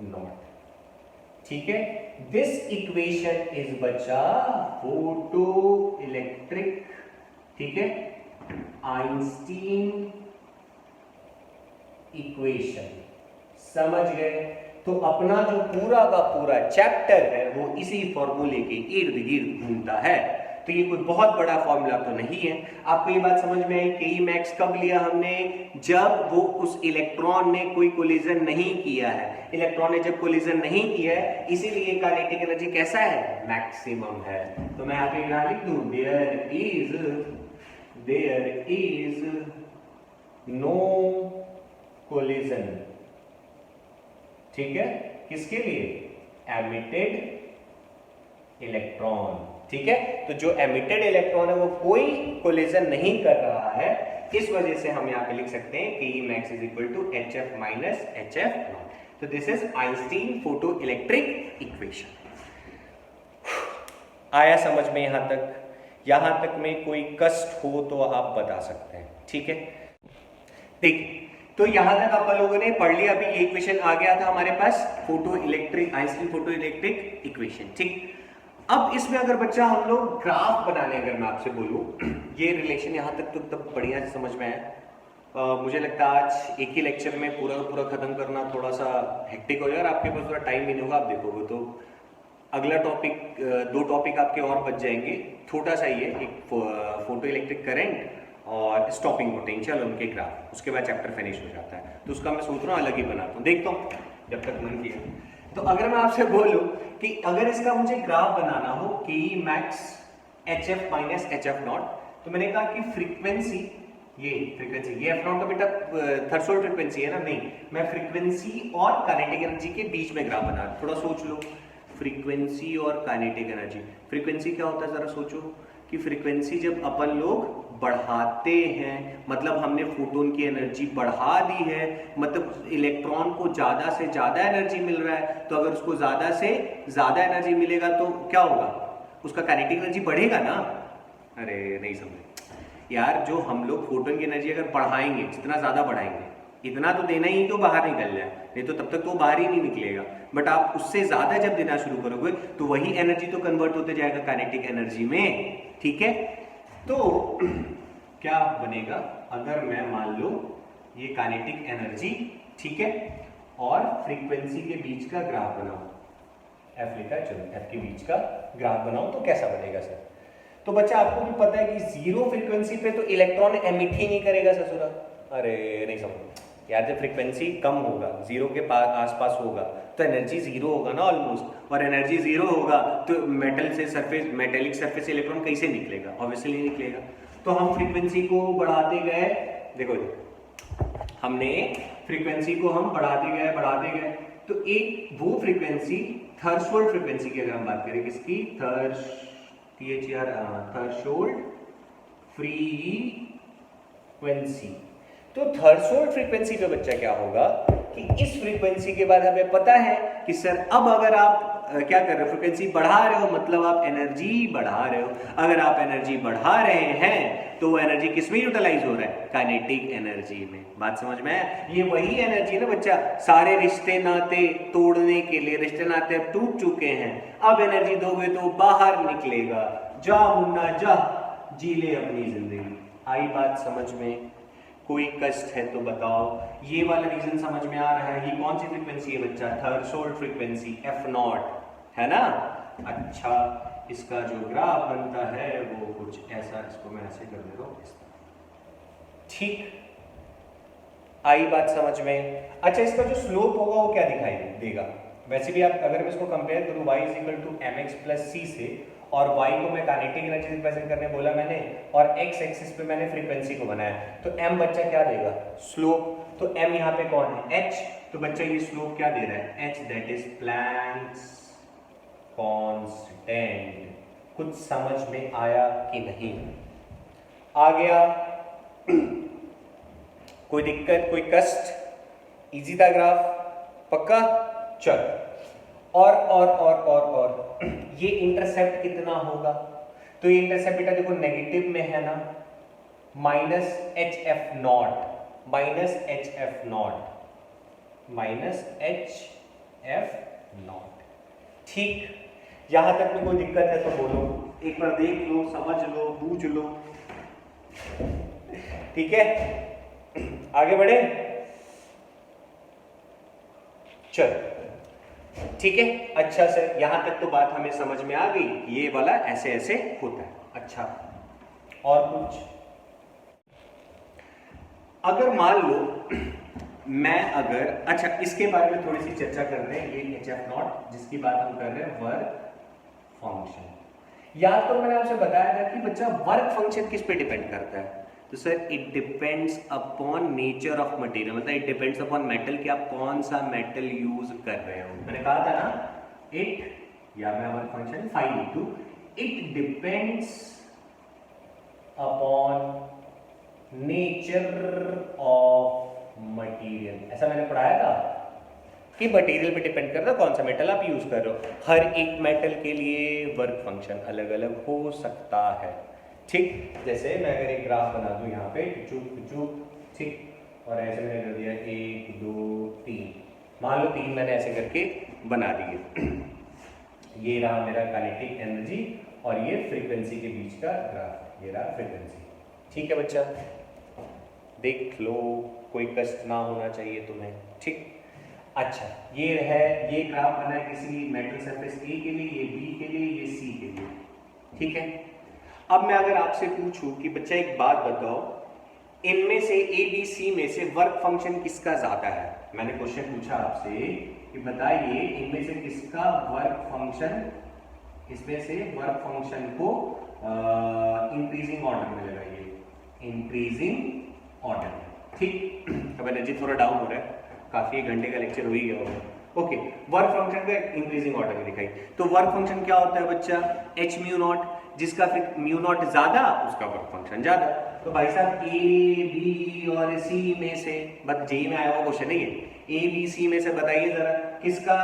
S1: नॉट। ठीक है, दिस इक्वेशन इज बच्चा फोटो इलेक्ट्रिक, ठीक है, आइंस्टीन इक्वेशन। समझ गए। तो अपना जो पूरा का पूरा चैप्टर है वो इसी फॉर्मूले के इर्द गिर्द घूमता है। तो ये कोई बहुत बड़ा फॉर्मूला तो नहीं है। आपको ये बात समझ में आई कि ई मैक्स कब लिया हमने, जब वो उस इलेक्ट्रॉन ने कोई कोलिजन नहीं किया है। इलेक्ट्रॉन ने जब कोलिजन नहीं किया है, इसीलिए काइनेटिक एनर्जी कैसा है, मैक्सिमम है। तो मैं यहाँ पे यहाँ लिख दूं, देयर इज नो कोलिजन। ठीक है, किसके लिए, एमिटेड इलेक्ट्रॉन। ठीक है, तो जो एमिटेड इलेक्ट्रॉन है वो कोई कोलिजन नहीं कर रहा है, इस वजह से हम यहाँ पे लिख सकते हैं कि E max is equal to HF minus HF naught. तो this is Einstein photoelectric equation. आया समझ में यहां तक? यहां तक में कोई कष्ट हो तो आप बता सकते हैं। ठीक है, देखिए तो यहां तक अपन लोगों ने पढ़ लिया। अभी ये इक्वेशन आ गया था हमारे पास, photoelectric, Einstein photoelectric equation, ठीक। अब इसमें अगर बच्चा हम लोग ग्राफ बनाने, अगर मैं आपसे बोलूं, ये रिलेशन यहां तक तो एकदम बढ़िया से समझ में आया। मुझे लगता है आज एक ही लेक्चर में पूरा पूरा खत्म करना थोड़ा सा हेक्टिक हो जाएगा, आपके पास थोड़ा टाइम भी नहीं होगा। आप देखोगे तो अगला टॉपिक, 2 टॉपिक आपके और बच जाएंगे, छोटा सा ही है, एक फोटो इलेक्ट्रिक करंट और स्टॉपिंग पोटेंशियल, उनके ग्राफ, उसके बाद चैप्टर फिनिश हो जाता है। तो उसका मैं सोच रहा हूँ अलग ही बनाता हूँ, देखता हूँ जब तक मन किया। तो अगर मैं आपसे बोलूँ कि अगर इसका मुझे ग्राफ बनाना हो के max HF minus HF naught, तो मैंने कहा कि फ्रीक्वेंसी, ये F नॉट का बेटा थ्रेशोल्ड फ्रीक्वेंसी है ना, नहीं, मैं फ्रीक्वेंसी और काइनेटिक एनर्जी के बीच में ग्राफ बना, थोड़ा सोच लो, फ्रीक्वेंसी और काइनेटिक एनर्जी। फ्रीक्वेंसी क्या होता है जरा सोचो, कि फ्रीक्वेंसी जब अपन लोग बढ़ाते हैं, मतलब हमने फोटोन की एनर्जी बढ़ा दी है, मतलब इलेक्ट्रॉन को ज्यादा से ज्यादा एनर्जी मिल रहा है, तो अगर उसको ज्यादा से ज्यादा एनर्जी मिलेगा तो क्या होगा, उसका काइनेटिक एनर्जी बढ़ेगा ना। अरे नहीं समझे यार, जो हम लोग फोटोन की एनर्जी अगर बढ़ाएंगे, जितना ज्यादा बढ़ाएंगे, इतना तो देना ही तो बाहर निकल जाए, नहीं तो तब तक तो बाहर ही नहीं निकलेगा। बट आप उससे ज्यादा जब देना शुरू करोगे तो वही एनर्जी तो कन्वर्ट होते जाएगा काइनेटिक एनर्जी में, ठीक है। तो क्या बनेगा अगर मैं मान लो ये काइनेटिक एनर्जी, ठीक है, और फ्रीक्वेंसी के बीच का ग्राफ बनाऊं, एफ लिखा है, चलो एफ के बीच का ग्राफ बनाऊं तो कैसा बनेगा सर। तो बच्चा आपको भी पता है कि जीरो फ्रीक्वेंसी पे तो इलेक्ट्रॉन एमिट ही नहीं करेगा ससुरा। अरे नहीं समझ यार, जब फ्रीक्वेंसी कम होगा, जीरो के पास आसपास होगा, तो एनर्जी जीरो होगा ना ऑलमोस्ट, और एनर्जी जीरो होगा तो मेटल से सरफेस, मेटेलिक सरफेस से इलेक्ट्रॉन कैसे निकलेगा, ऑब्वियसली नहीं निकलेगा। तो हम फ्रीक्वेंसी को बढ़ाते गए, देखो हमने फ्रीक्वेंसी को हम बढ़ाते गए, तो एक वो फ्रीक्वेंसी, थ्रेशोल्ड फ्रीक्वेंसी की अगर हम बात करें, किसकी, थ्रेशोल्ड फ्रीक्वेंसी। तो थ्रेशोल्ड फ्रीक्वेंसी पे बच्चा क्या होगा कि इस फ्रीक्वेंसी के बाद हमें पता है कि सर अब अगर आप क्या कर रहे हो, फ्रीक्वेंसी बढ़ा रहे हो, मतलब आप एनर्जी बढ़ा रहे हो। अगर आप एनर्जी बढ़ा रहे हैं तो वो एनर्जी किस में यूटिलाइज हो रहा है, काइनेटिक एनर्जी में। बात समझ में है, ये वही एनर्जी है ना बच्चा, सारे रिश्ते नाते तोड़ने के लिए, रिश्ते नाते अब टूट चुके हैं, अब एनर्जी दोगे तो बाहर निकलेगा, जा मुन्ना जा, जी ले अपनी जिंदगी। आई बात समझ में, कोई कष्ट है तो बताओ। ये वाला रीजन समझ में आ रहा है, ये कौन सी फ्रीक्वेंसी है बच्चा, थ्रेशोल्ड फ्रीक्वेंसी F नॉट, है ना। अच्छा, इसका जो ग्राफ बनता है वो कुछ ऐसा, इसको मैं ऐसे कर देता हूं, ठीक, आई बात समझ में। अच्छा, इसका जो स्लोप होगा वो क्या दिखाई देगा, वैसे भी आप अगर मैं इसको कंपेयर करूं y = mx + c से, और y को मैं काइनेटिक एनर्जी रिप्रेजेंट करने बोला मैंने, और x एक्सिस पे मैंने फ्रीक्वेंसी को बनाया, तो m बच्चा क्या देगा, स्लोप। तो m यहाँ पे कौन है, h, तो बच्चा ये स्लोप क्या दे रहा है, h, that is Planck's constant. कुछ समझ में आया कि नहीं, आ गया, कोई दिक्कत, कोई कष्ट, इजी था ग्राफ, पक्का। चल, और ये इंटरसेप्ट कितना होगा, तो ये इंटरसेप्ट बेटा देखो नेगेटिव में है ना, -HF नॉट, ठीक। यहां तक में कोई दिक्कत है तो बोलो, एक बार देख लो, समझ लो, बूझ लो, ठीक है, आगे बढ़े, चल ठीक है। अच्छा सर, यहां तक तो बात हमें समझ में आ गई, ये वाला ऐसे ऐसे होता है। अच्छा, और कुछ, अगर मान लो मैं अगर, अच्छा इसके बारे में थोड़ी सी चर्चा करते हैं, ये HF नॉट जिसकी बात हम कर रहे हैं, वर्क फंक्शन। याद तो मैंने आपसे बताया था कि बच्चा वर्क फंक्शन किस पे डिपेंड करता है, तो sir it depends upon nature of material, मतलब इट डिपेंड्स अपॉन मेटल, कि आप कौन सा मेटल यूज कर रहे हो। मैंने कहा था ना, इट, या मैं वर्क फंक्शन फाइल लिख दूं, it depends upon nature of material. ऐसा मैंने पढ़ाया था कि मटेरियल पे डिपेंड करता है कौन सा मेटल आप यूज कर रहे हो। हर एक मेटल के लिए वर्क फंक्शन अलग अलग हो सकता है, ठीक। जैसे मैं अगर एक ग्राफ बना दूं यहाँ पे, चुप चुप, ठीक, और ऐसे मैंने कर दिया 1 2 3, मान लो 3 मैंने ऐसे करके बना दिए। ये रहा मेरा काइनेटिक एनर्जी और ये फ्रीक्वेंसी के बीच का ग्राफ, ये रहा फ्रीक्वेंसी। ठीक है बच्चा, देख लो, कोई कष्ट ना होना चाहिए तुम्हें। ठीक, अच्छा ये है, ये ग्राफ बना है किसी मेटल सरफेस ए के लिए, ये बी के लिए, ये सी के लिए। ठीक है, अब मैं अगर आपसे पूछूं कि बच्चा एक बात बताओ, इनमें से ए बी सी में से वर्क फंक्शन किसका ज्यादा है? मैंने क्वेश्चन पूछा आपसे कि बताइए इनमें से किसका वर्क फंक्शन, इसमें से वर्क फंक्शन को इंक्रीजिंग ऑर्डर में लगाइए, इंक्रीजिंग ऑर्डर में। ठीक, अब एनर्जी थोड़ा डाउन हो रहा है, काफी घंटे का लेक्चर हो ही गया होगा। ओके, वर्क फंक्शन का इंक्रीजिंग ऑर्डर में दिखाई। तो वर्क फंक्शन क्या होता है बच्चा? h म्यू नॉट, जिसका फिर म्यू नॉट ज्यादा उसका वर्क फंक्शन ज्यादा। तो भाई साहब ए बी और सी में से, बस जेई में आया हुआ क्वेश्चन है ये, ए बी सी में से बताइए जरा किसका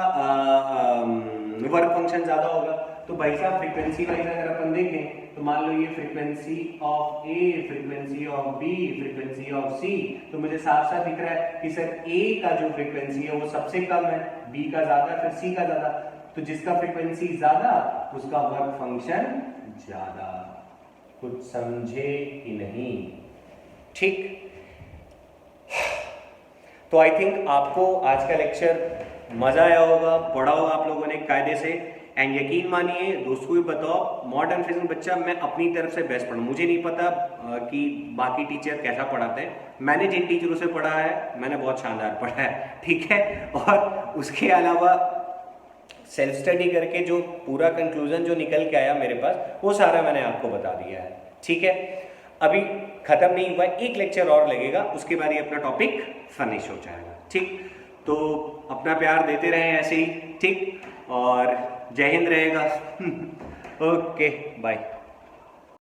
S1: वर्क फंक्शन ज्यादा होगा? तो भाई साहब फ्रीक्वेंसी वाइज अगर अपन देखें तो मान लो ये frequency of a, frequency of b, frequency of c, तो मुझे साफ साफ दिख रहा है कि सर ए का जो फ्रीक्वेंसी है वो सबसे कम है, बी का ज्यादा, फिर सी का ज्यादा। तो जिसका फ्रीक्वेंसी ज्यादा उसका वर्क फंक्शन ज्यादा। कुछ समझे कि नहीं? ठीक, तो आई थिंक आपको आज का लेक्चर मजा आया होगा, पढ़ा होगा आप लोगों ने कायदे से। एंड यकीन मानिए दोस्तों को भी बताओ, मॉडर्न फिजिक्स बच्चा मैं अपनी तरफ से बेस्ट पढ़ा, मुझे नहीं पता कि बाकी टीचर कैसा पढ़ाते हैं, मैंने जिन टीचरों से पढ़ा है मैंने बहुत शानदार पढ़ा है। ठीक है, और उसके अलावा सेल्फ स्टडी करके जो पूरा कंक्लूजन जो निकल के आया मेरे पास वो सारा मैंने आपको बता दिया है। ठीक है, अभी खत्म नहीं हुआ, एक लेक्चर और लगेगा, उसके बाद ये अपना टॉपिक फिनिश हो जाएगा। ठीक, तो अपना प्यार देते रहें ऐसे ही। ठीक, और जय हिंद रहेगा। Okay bye.